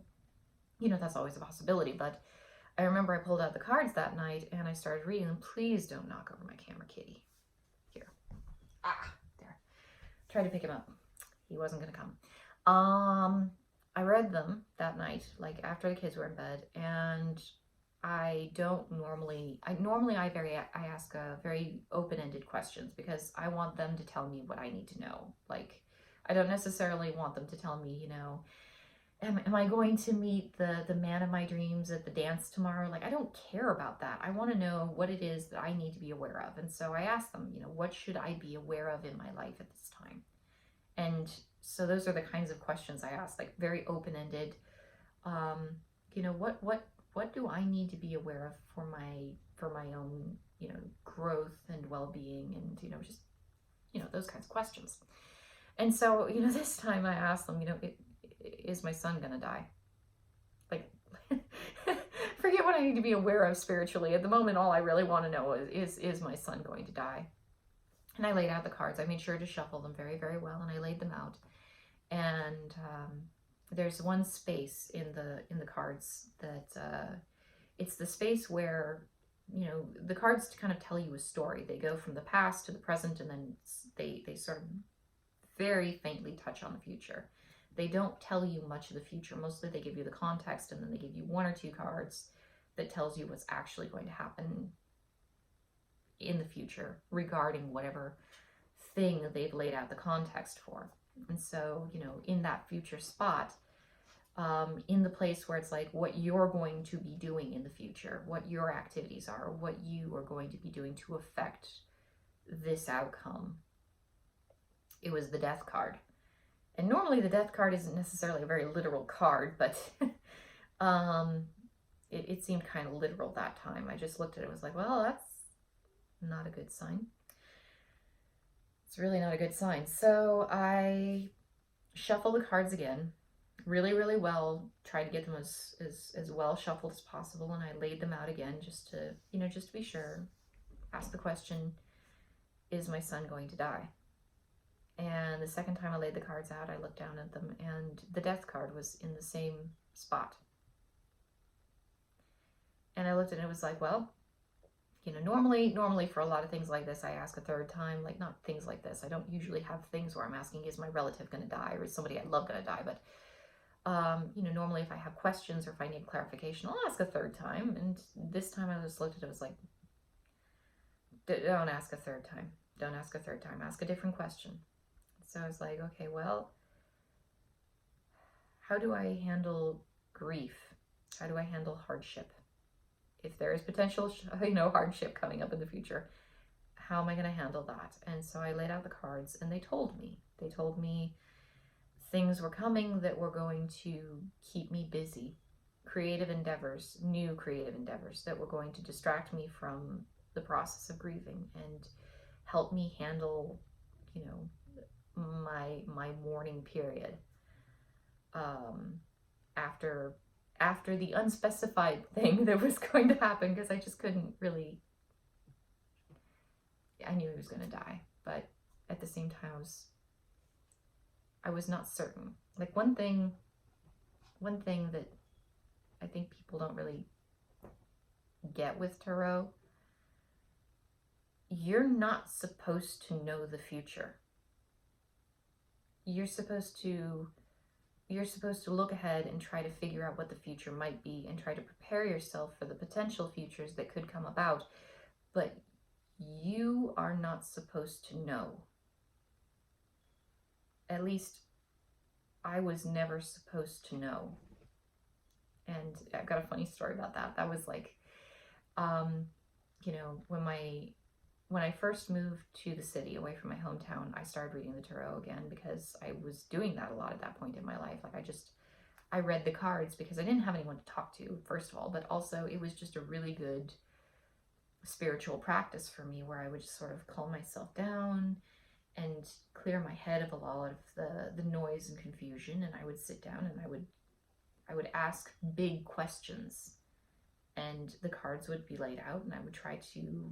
that's always a possibility. But I remember I pulled out the cards that night and I started reading them. Please don't knock over my camera, kitty. Here. There. Tried to pick him up. He wasn't going to come. I read them that night, like after the kids were in bed, and I ask very open-ended questions because I want them to tell me what I need to know. Like, I don't necessarily want them to tell me, am I going to meet the man of my dreams at the dance tomorrow? Like, I don't care about that. I want to know what it is that I need to be aware of. And so I ask them, what should I be aware of in my life at this time? And so those are the kinds of questions I ask, like very open-ended. What do I need to be aware of for my own, growth and well-being, and, just, those kinds of questions. And so, this time I asked them, is my son gonna die? Like, forget what I need to be aware of spiritually. At the moment, all I really want to know is my son going to die? And I laid out the cards. I made sure to shuffle them very, very well, and I laid them out. And there's one space in the cards that it's the space where, the cards kind of tell you a story. They go from the past to the present, and then they sort of very faintly touch on the future. They don't tell you much of the future. Mostly they give you the context, and then they give you one or two cards that tells you what's actually going to happen in the future regarding whatever thing that they've laid out the context for. And so, in that future spot, in the place where it's like what you're going to be doing in the future, what your activities are, what you are going to be doing to affect this outcome, it was the Death card. And normally the Death card isn't necessarily a very literal card, but it seemed kind of literal that time. I just looked at it and was like, well, that's not a good sign. It's really not a good sign. So I shuffled the cards again, really, really well, tried to get them as well shuffled as possible, and I laid them out again just to be sure. Ask the question, is my son going to die? And the second time I laid the cards out, I looked down at them, and the Death card was in the same spot. And I looked at it and it was like, well, normally for a lot of things like this, I ask a third time. Like, not things like this. I don't usually have things where I'm asking, is my relative going to die, or is somebody I love going to die? But, normally if I have questions or if I need clarification, I'll ask a third time. And this time I just looked at it, it was like, don't ask a third time. Don't ask a third time. Ask a different question. So I was like, okay, well, how do I handle grief? How do I handle hardship? if there is potential, hardship coming up in the future, how am I going to handle that? And so I laid out the cards, and they told me things were coming that were going to keep me busy. New creative endeavors that were going to distract me from the process of grieving and help me handle, my mourning period. After the unspecified thing that was going to happen, because I just couldn't really. I knew he was going to die, but at the same time, I was not certain. Like one thing that I think people don't really get with tarot, you're not supposed to know the future. You're supposed to look ahead and try to figure out what the future might be and try to prepare yourself for the potential futures that could come about. But you are not supposed to know. At least I was never supposed to know. And I've got a funny story about that. That was like, when I first moved to the city away from my hometown, I started reading the tarot again because I was doing that a lot at that point in my life. Like I read the cards because I didn't have anyone to talk to, first of all, but also it was just a really good spiritual practice for me where I would just sort of calm myself down and clear my head of a lot of the noise and confusion. And I would sit down and I would ask big questions, and the cards would be laid out, and I would try to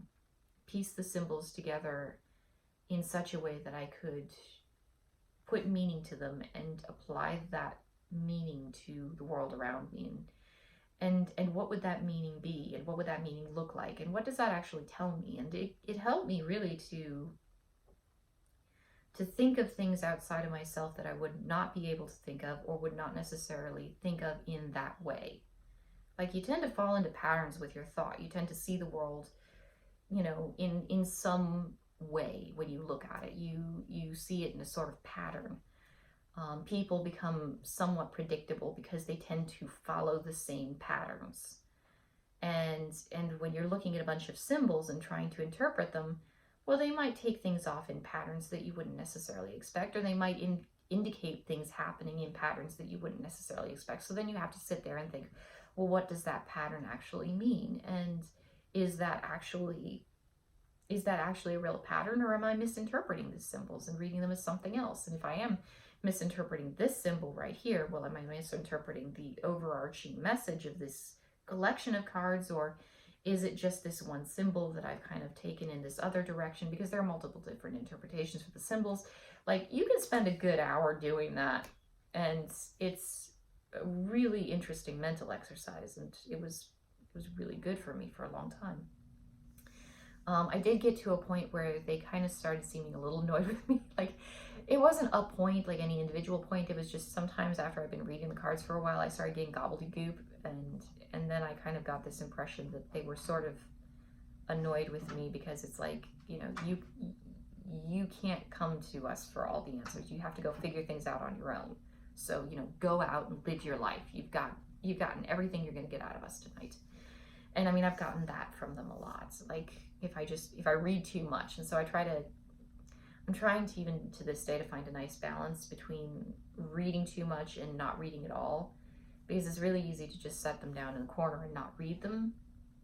piece the symbols together in such a way that I could put meaning to them and apply that meaning to the world around me. And what would that meaning be? And what would that meaning look like? And what does that actually tell me? And it helped me really to think of things outside of myself that I would not be able to think of or would not necessarily think of in that way. Like you tend to fall into patterns with your thought. You tend to see the world, in some way when you look at it. You see it in a sort of pattern. People become somewhat predictable because they tend to follow the same patterns. And when you're looking at a bunch of symbols and trying to interpret them, well, they might take things off in patterns that you wouldn't necessarily expect, or they might indicate things happening in patterns that you wouldn't necessarily expect. So then you have to sit there and think, well, what does that pattern actually mean? And is that actually a real pattern, or am I misinterpreting these symbols and reading them as something else? And if I am misinterpreting this symbol right here, well, am I misinterpreting the overarching message of this collection of cards, or is it just this one symbol that I've kind of taken in this other direction? Because there are multiple different interpretations for the symbols. Like, you can spend a good hour doing that, and it's a really interesting mental exercise, and it was really good for me for a long time. I did get to a point where they kind of started seeming a little annoyed with me. Like, it wasn't a point, like any individual point. It was just sometimes after I've been reading the cards for a while, I started getting gobbledygook, and then I kind of got this impression that they were sort of annoyed with me because it's like, you can't come to us for all the answers. You have to go figure things out on your own. So, go out and live your life. You've gotten everything you're going to get out of us tonight. And I mean, I've gotten that from them a lot. Like, if I read too much. And so I'm trying to, even to this day, to find a nice balance between reading too much and not reading at all, because it's really easy to just set them down in the corner and not read them.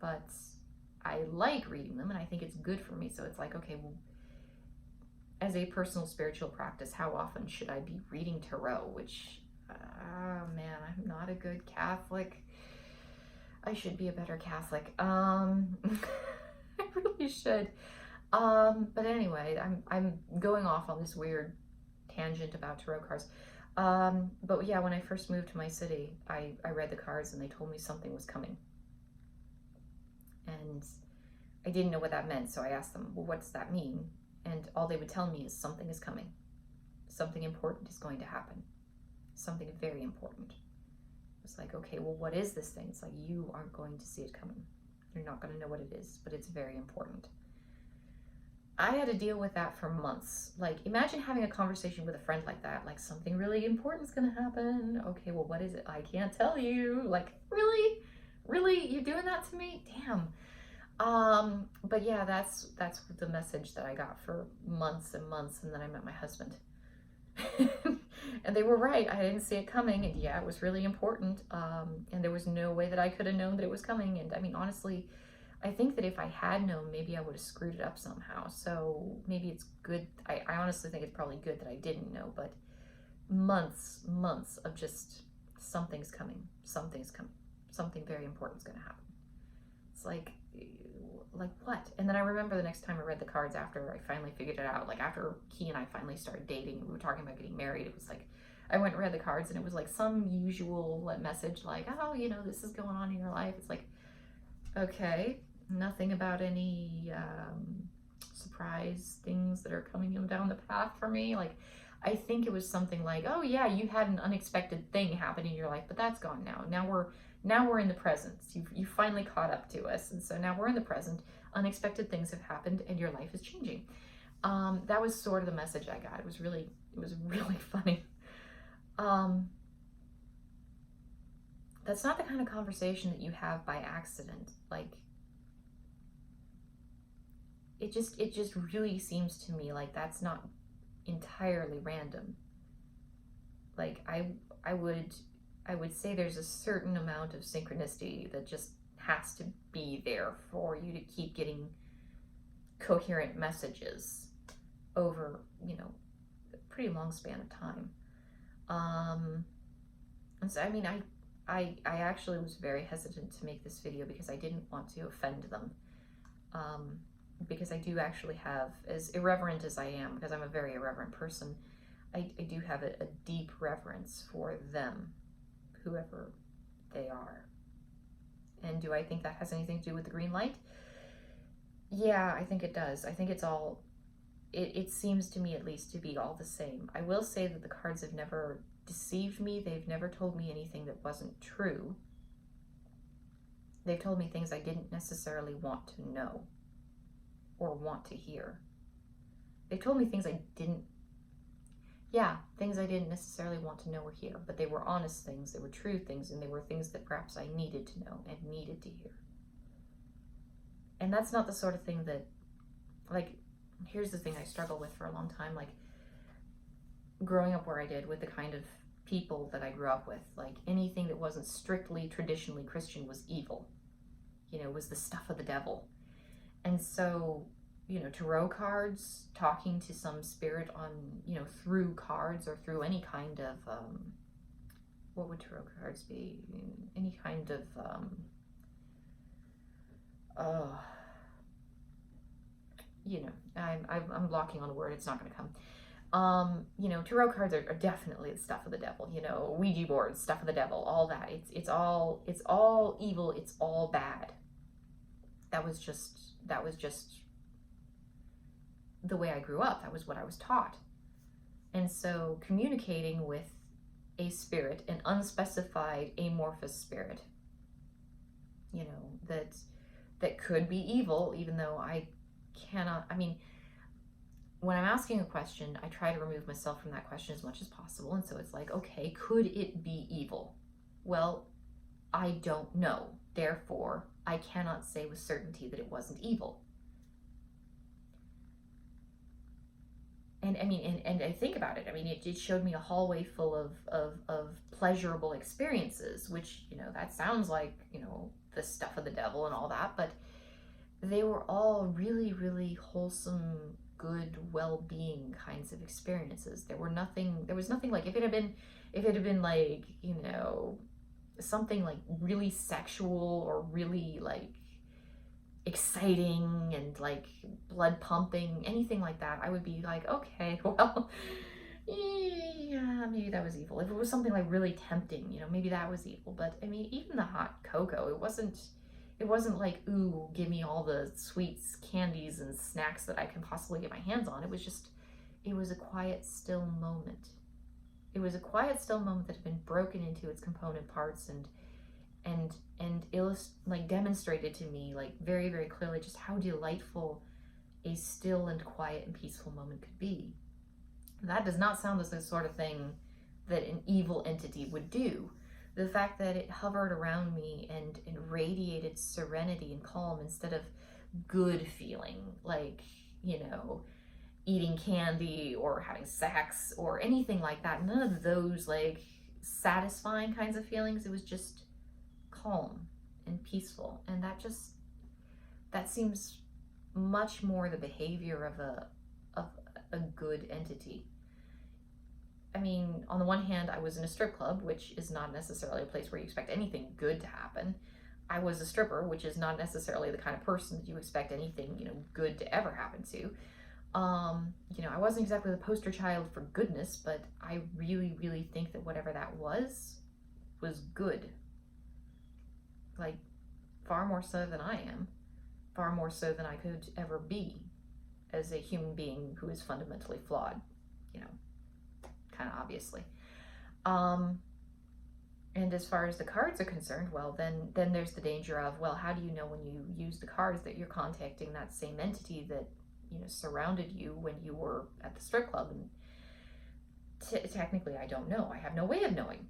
But I like reading them, and I think it's good for me. So it's like, okay, well, as a personal spiritual practice, how often should I be reading tarot? Which, man, I'm not a good Catholic. I should be a better Catholic. I really should. But anyway, I'm going off on this weird tangent about tarot cards. But yeah, when I first moved to my city, I read the cards and they told me something was coming. And I didn't know what that meant, so I asked them, well, what does that mean? And all they would tell me is something is coming. Something important is going to happen. Something very important. It's like, okay, well, what is this thing? It's like, you aren't going to see it coming. You're not going to know what it is, but it's very important. I had to deal with that for months. Like, imagine having a conversation with a friend like that. Like, something really important is going to happen. Okay, well, what is it? I can't tell you. Like, really? Really? You're doing that to me? Damn. But yeah, that's the message that I got for months and months, and then I met my husband. And they were right. I didn't see it coming, and yeah, it was really important. And there was no way that I could have known that it was coming. And I mean, honestly, I think that if I had known, maybe I would have screwed it up somehow. So maybe it's good. I honestly think it's probably good that I didn't know, but months of just something's coming, something very important's gonna happen. It's like what? And then I remember the next time I read the cards after I finally figured it out, like after Key and I finally started dating and we were talking about getting married, it was like I went and read the cards and it was like some usual message like, oh, you know, this is going on in your life. It's like, okay, nothing about any surprise things that are coming down the path for me. Like, I think it was something like, oh yeah, you had an unexpected thing happen in your life, but that's gone now. Now we're in the present. You finally caught up to us, and so now we're in the present. Unexpected things have happened, and your life is changing. That was sort of the message I got. It was really funny. That's not the kind of conversation that you have by accident. Like, it just really seems to me like that's not entirely random. Like, I would say there's a certain amount of synchronicity that just has to be there for you to keep getting coherent messages over, you know, a pretty long span of time. And so, I mean, I actually was very hesitant to make this video because I didn't want to offend them. Because I do actually have, as irreverent as I am, because I'm a very irreverent person, I do have a deep reverence for them, whoever they are. And do I think that has anything to do with the green light? Yeah, I think it does. I think it's all, it seems to me at least to be all the same. I will say that the cards have never deceived me. They've never told me anything that wasn't true. They've told me things I didn't necessarily want to know or want to hear. They told me things I didn't necessarily want to know or hear, but they were honest things, they were true things, and they were things that perhaps I needed to know and needed to hear. And that's not the sort of thing that, like, here's the thing I struggle with for a long time, like, growing up where I did with the kind of people that I grew up with, like, anything that wasn't strictly traditionally Christian was evil, you know, was the stuff of the devil. And so, you know, tarot cards, talking to some spirit on, you know, through cards or through any kind of, what would tarot cards be? Any kind of, you know, I'm blocking on a word, it's not going to come. You know, tarot cards are definitely the stuff of the devil, you know, Ouija boards, stuff of the devil, all that. It's all evil, it's all bad. That was just the way I grew up. That was what I was taught. And so communicating with a spirit, an unspecified amorphous spirit, you know, that could be evil, even though I cannot, I mean, when I'm asking a question, I try to remove myself from that question as much as possible. And so it's like, okay, could it be evil? Well, I don't know. Therefore, I cannot say with certainty that it wasn't evil. And I mean, and I think about it. I mean, it showed me a hallway full of pleasurable experiences, which, you know, that sounds like, you know, the stuff of the devil and all that, but they were all really wholesome, good, well-being kinds of experiences. There was nothing like, if it had been like, you know, something like really sexual or really like exciting and like blood pumping, anything like that, I would be like, okay, well, yeah, maybe that was evil. If it was something like really tempting, you know, maybe that was evil. But I mean, even the hot cocoa, it wasn't like, ooh, give me all the sweets, candies, and snacks that I can possibly get my hands on. It was a quiet, still moment. It was a quiet, still moment that had been broken into its component parts and demonstrated to me, like, very clearly just how delightful a still and quiet and peaceful moment could be. That does not sound like the sort of thing that an evil entity would do, The fact that it hovered around me and radiated serenity and calm instead of good feeling, like, you know, eating candy or having sex or anything like that. None of those like satisfying kinds of feelings. It was just calm and peaceful. And that seems much more the behavior of a good entity. I mean, on the one hand, I was in a strip club, which is not necessarily a place where you expect anything good to happen. I was a stripper, which is not necessarily the kind of person that you expect anything, good to ever happen to. I wasn't exactly the poster child for goodness, but I really, really think that whatever that was good. Like, far more so than I am. Far more so than I could ever be as a human being who is fundamentally flawed, kind of obviously. And as far as the cards are concerned, well, then there's the danger of, well, how do you know when you use the cards that you're contacting that same entity that, surrounded you when you were at the strip club? And technically, I don't know. I have no way of knowing.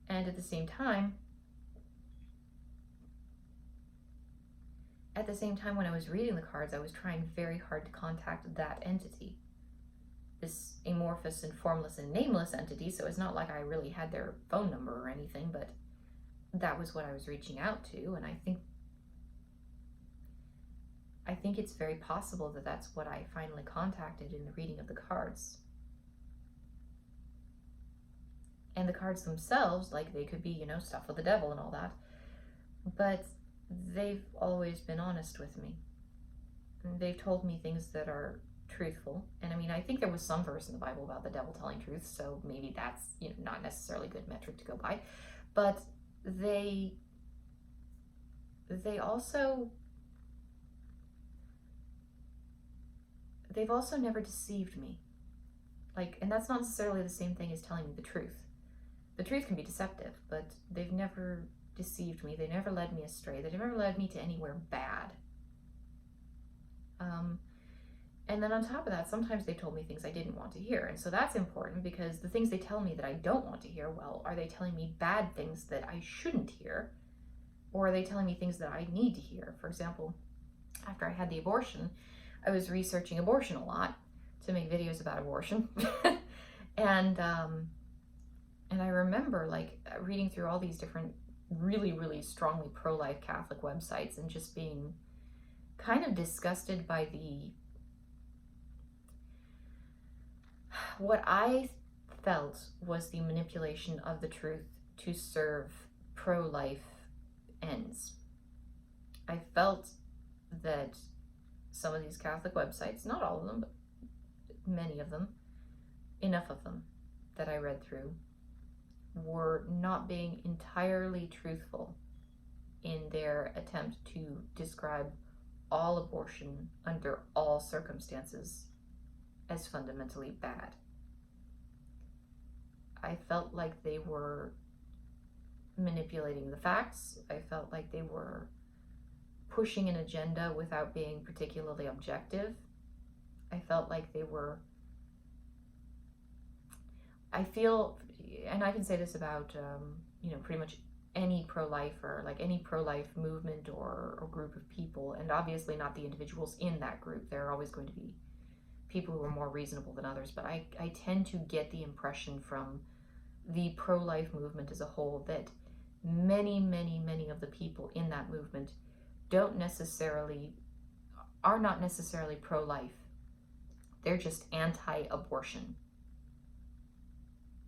And at the same time, when I was reading the cards, I was trying very hard to contact that entity. This amorphous and formless and nameless entity, so it's not like I really had their phone number or anything, but that was what I was reaching out to, and I think it's very possible that that's what I finally contacted in the reading of the cards. And the cards themselves, like, they could be, stuff with the devil and all that, but they've always been honest with me. They've told me things that are truthful. And I mean, I think there was some verse in the Bible about the devil telling truth, so maybe that's, not necessarily a good metric to go by. But they've also never deceived me. Like, and that's not necessarily the same thing as telling me the truth. The truth can be deceptive, but they've never deceived me. They never led me astray. They never led me to anywhere bad. And then on top of that, sometimes they told me things I didn't want to hear. And so that's important, because the things they tell me that I don't want to hear, well, are they telling me bad things that I shouldn't hear? Or are they telling me things that I need to hear? For example, after I had the abortion, I was researching abortion a lot to make videos about abortion. And I remember, like, reading through all these different really, really strongly pro-life Catholic websites and just being kind of disgusted by what I felt was the manipulation of the truth to serve pro-life ends. I felt that some of these Catholic websites, not all of them, but many of them, enough of them that I read through, were not being entirely truthful in their attempt to describe all abortion under all circumstances as fundamentally bad. I felt like they were manipulating the facts. I felt like they were pushing an agenda without being particularly objective. I felt like they were, I feel, and I can say this about, pretty much any pro-life, or like any pro-life movement or group of people, and obviously not the individuals in that group. There are always going to be people who are more reasonable than others, but I tend to get the impression from the pro-life movement as a whole that many, many, many of the people in that movement are not necessarily pro-life. They're just anti-abortion.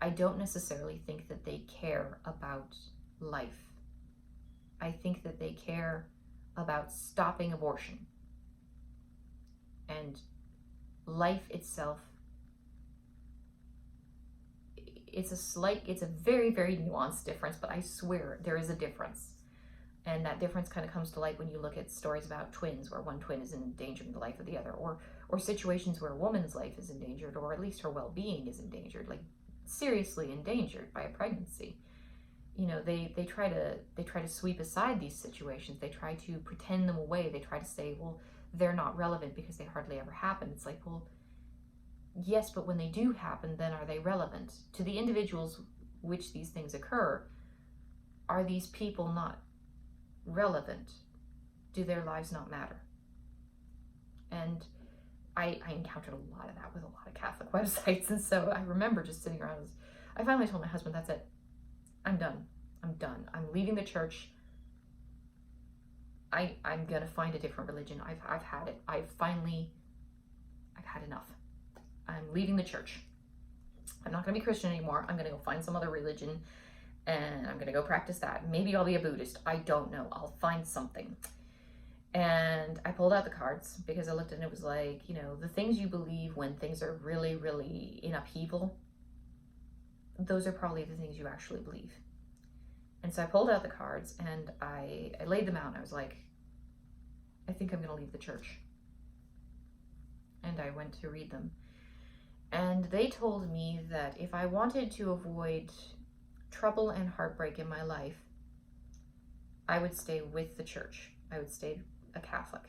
I don't necessarily think that they care about life. I think that they care about stopping abortion. And life itself, it's a very, very nuanced difference, but I swear there is a difference. And that difference kind of comes to light when you look at stories about twins, where one twin is endangering the life of the other, or situations where a woman's life is endangered, or at least her well-being is endangered, like seriously endangered by a pregnancy. They try to sweep aside these situations. They try to pretend them away. They try to say, well, they're not relevant because they hardly ever happen. It's like, well, yes, but when they do happen, then are they relevant? To the individuals which these things occur, are these people not relevant? Do their lives not matter? And I encountered a lot of that with a lot of Catholic websites. And so I remember just sitting around. I finally told my husband, that's it. I'm done. I'm leaving the church. I'm going to find a different religion. I've had it. I've had enough. I'm leaving the church. I'm not going to be Christian anymore. I'm going to go find some other religion and I'm going to go practice that. Maybe I'll be a Buddhist. I don't know. I'll find something. And I pulled out the cards because I looked and it was like, the things you believe when things are really, really in upheaval, those are probably the things you actually believe. And so I pulled out the cards and I laid them out and I was like, I think I'm going to leave the church. And I went to read them. And they told me that if I wanted to avoid trouble and heartbreak in my life, I would stay with the church. I would stay a Catholic.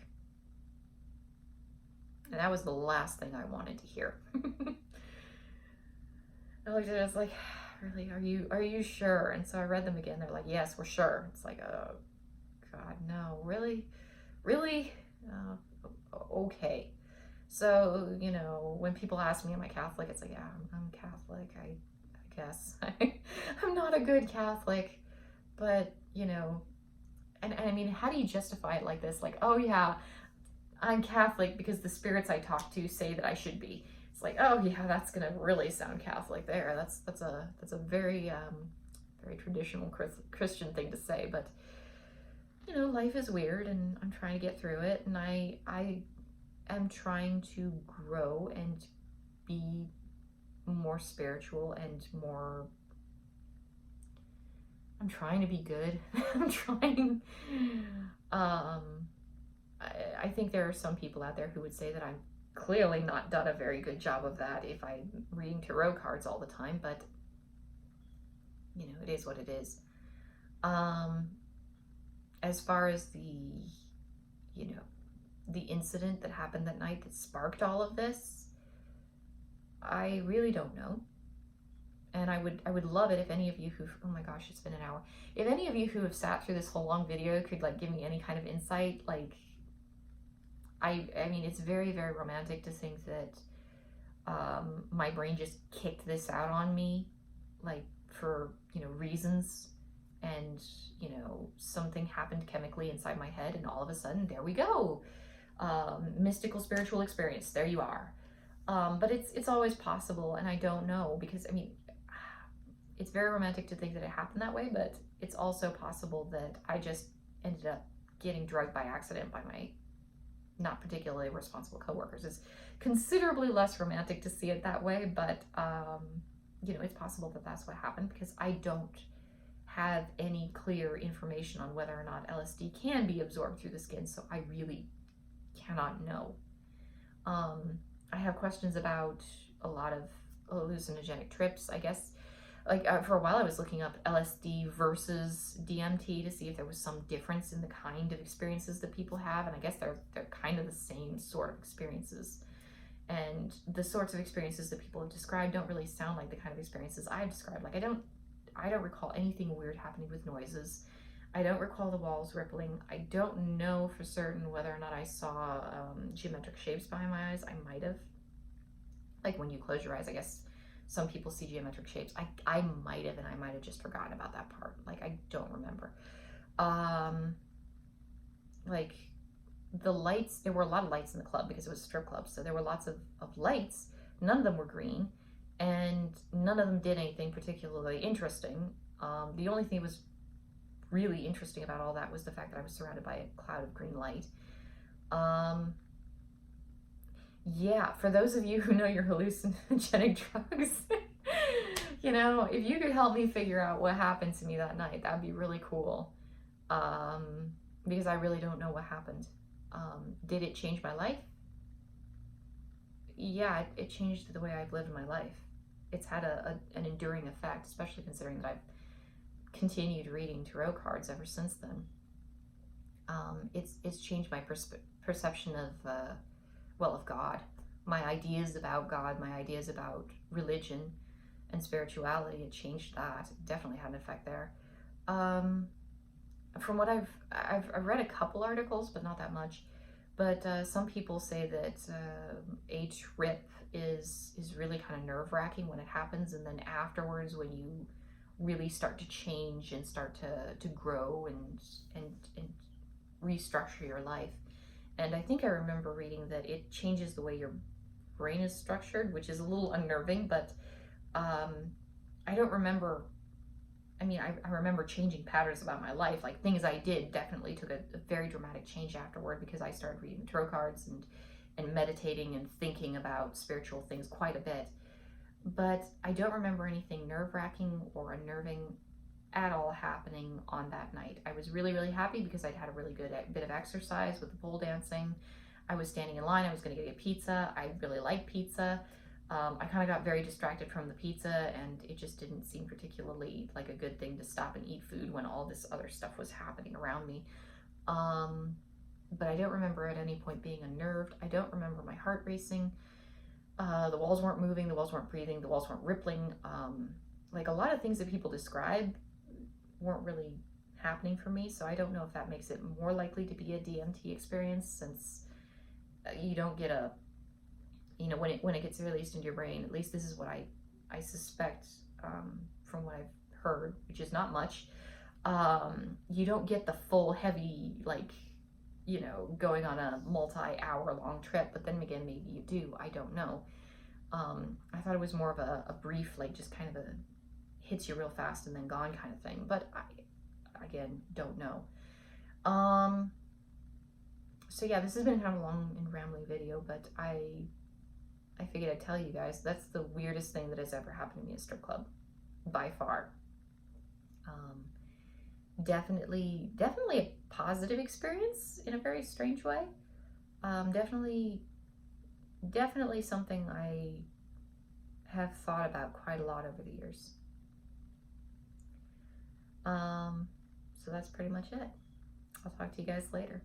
And that was the last thing I wanted to hear. I looked at it, I was like, really, are you sure? And so I read them again. They're like, yes, we're sure. It's like, oh God, no, really? Okay. So, when people ask me, am I Catholic? It's like, yeah, I'm Catholic, I guess. I'm not a good Catholic, but, and I mean, how do you justify it like this? Like, oh yeah, I'm Catholic because the spirits I talk to say that I should be. It's like, oh yeah, that's gonna really sound Catholic there. That's a very very traditional Christian thing to say, but life is weird and I'm trying to get through it, and I am trying to grow and be more spiritual and more. I'm trying to be good. I'm trying. I think there are some people out there who would say that I'm clearly not done a very good job of that if I'm reading tarot cards all the time, but it is what it is. As far as the incident that happened that night that sparked all of this, I really don't know. And I would love it if any of you who, oh my gosh, it's been an hour. If any of you who have sat through this whole long video could give me any kind of insight, I mean, it's very, very romantic to think that my brain just kicked this out on me, for, reasons, and, something happened chemically inside my head, and all of a sudden, there we go. Mystical spiritual experience, there you are. But it's always possible, and I don't know, because, I mean, it's very romantic to think that it happened that way, but it's also possible that I just ended up getting drugged by accident by my not particularly responsible coworkers. It's considerably less romantic to see it that way, but it's possible that that's what happened, because I don't have any clear information on whether or not LSD can be absorbed through the skin, so I really cannot know. I have questions about a lot of hallucinogenic trips, I guess. For a while I was looking up LSD versus DMT to see if there was some difference in the kind of experiences that people have, and I guess they're kind of the same sort of experiences. And the sorts of experiences that people have described don't really sound like the kind of experiences I've described. I don't recall anything weird happening with noises. I don't recall the walls rippling. I don't know for certain whether or not I saw geometric shapes behind my eyes. I might have. When you close your eyes, I guess some people see geometric shapes. I might have, and I might have just forgotten about that part. I don't remember. The lights, there were a lot of lights in the club because it was a strip club. So there were lots of lights. None of them were green, and none of them did anything particularly interesting. The only thing that was really interesting about all that was the fact that I was surrounded by a cloud of green light. Yeah, for those of you who know your hallucinogenic drugs, if you could help me figure out what happened to me that night, that'd be really cool. Because I really don't know what happened. Did it change my life? Yeah, it changed the way I've lived my life. It's had an enduring effect, especially considering that I've continued reading tarot cards ever since then. It's changed my perception of God, my ideas about God, my ideas about religion and spirituality. It changed that. It definitely had an effect there. From what I've read a couple articles, but not that much. But some people say that a trip is really kind of nerve wracking when it happens, and then afterwards, when you really start to change and start to grow and restructure your life. And I think I remember reading that it changes the way your brain is structured, which is a little unnerving, but um, I don't remember. I mean, I remember changing patterns about my life. Like things I did definitely took a very dramatic change afterward because I started reading the tarot cards and meditating and thinking about spiritual things quite a bit. But I don't remember anything nerve wracking or unnerving at all happening on that night. I was really, really happy because I'd had a really good bit of exercise with the pole dancing. I was standing in line. I was going to get a pizza. I really like pizza. I kind of got very distracted from the pizza, and it just didn't seem particularly like a good thing to stop and eat food when all this other stuff was happening around me. But I don't remember at any point being unnerved. I don't remember my heart racing. The walls weren't moving, the walls weren't breathing, the walls weren't rippling. Like a lot of things that people describe weren't really happening for me, so I don't know if that makes it more likely to be a DMT experience, since you don't get a, you know, when it gets released into your brain. At least this is what I suspect, from what I've heard, which is not much. You don't get the full heavy, like, you know, going on a multi-hour long trip, but then again, maybe you do. I don't know. I thought it was more of a brief, like just kind of a hits you real fast and then gone kind of thing, but I, again, don't know. So yeah, this has been kind of a long and rambling video, but I figured I'd tell you guys that's the weirdest thing that has ever happened to me at a strip club, by far. Definitely a positive experience in a very strange way. Definitely something I have thought about quite a lot over the years. So that's pretty much it. I'll talk to you guys later.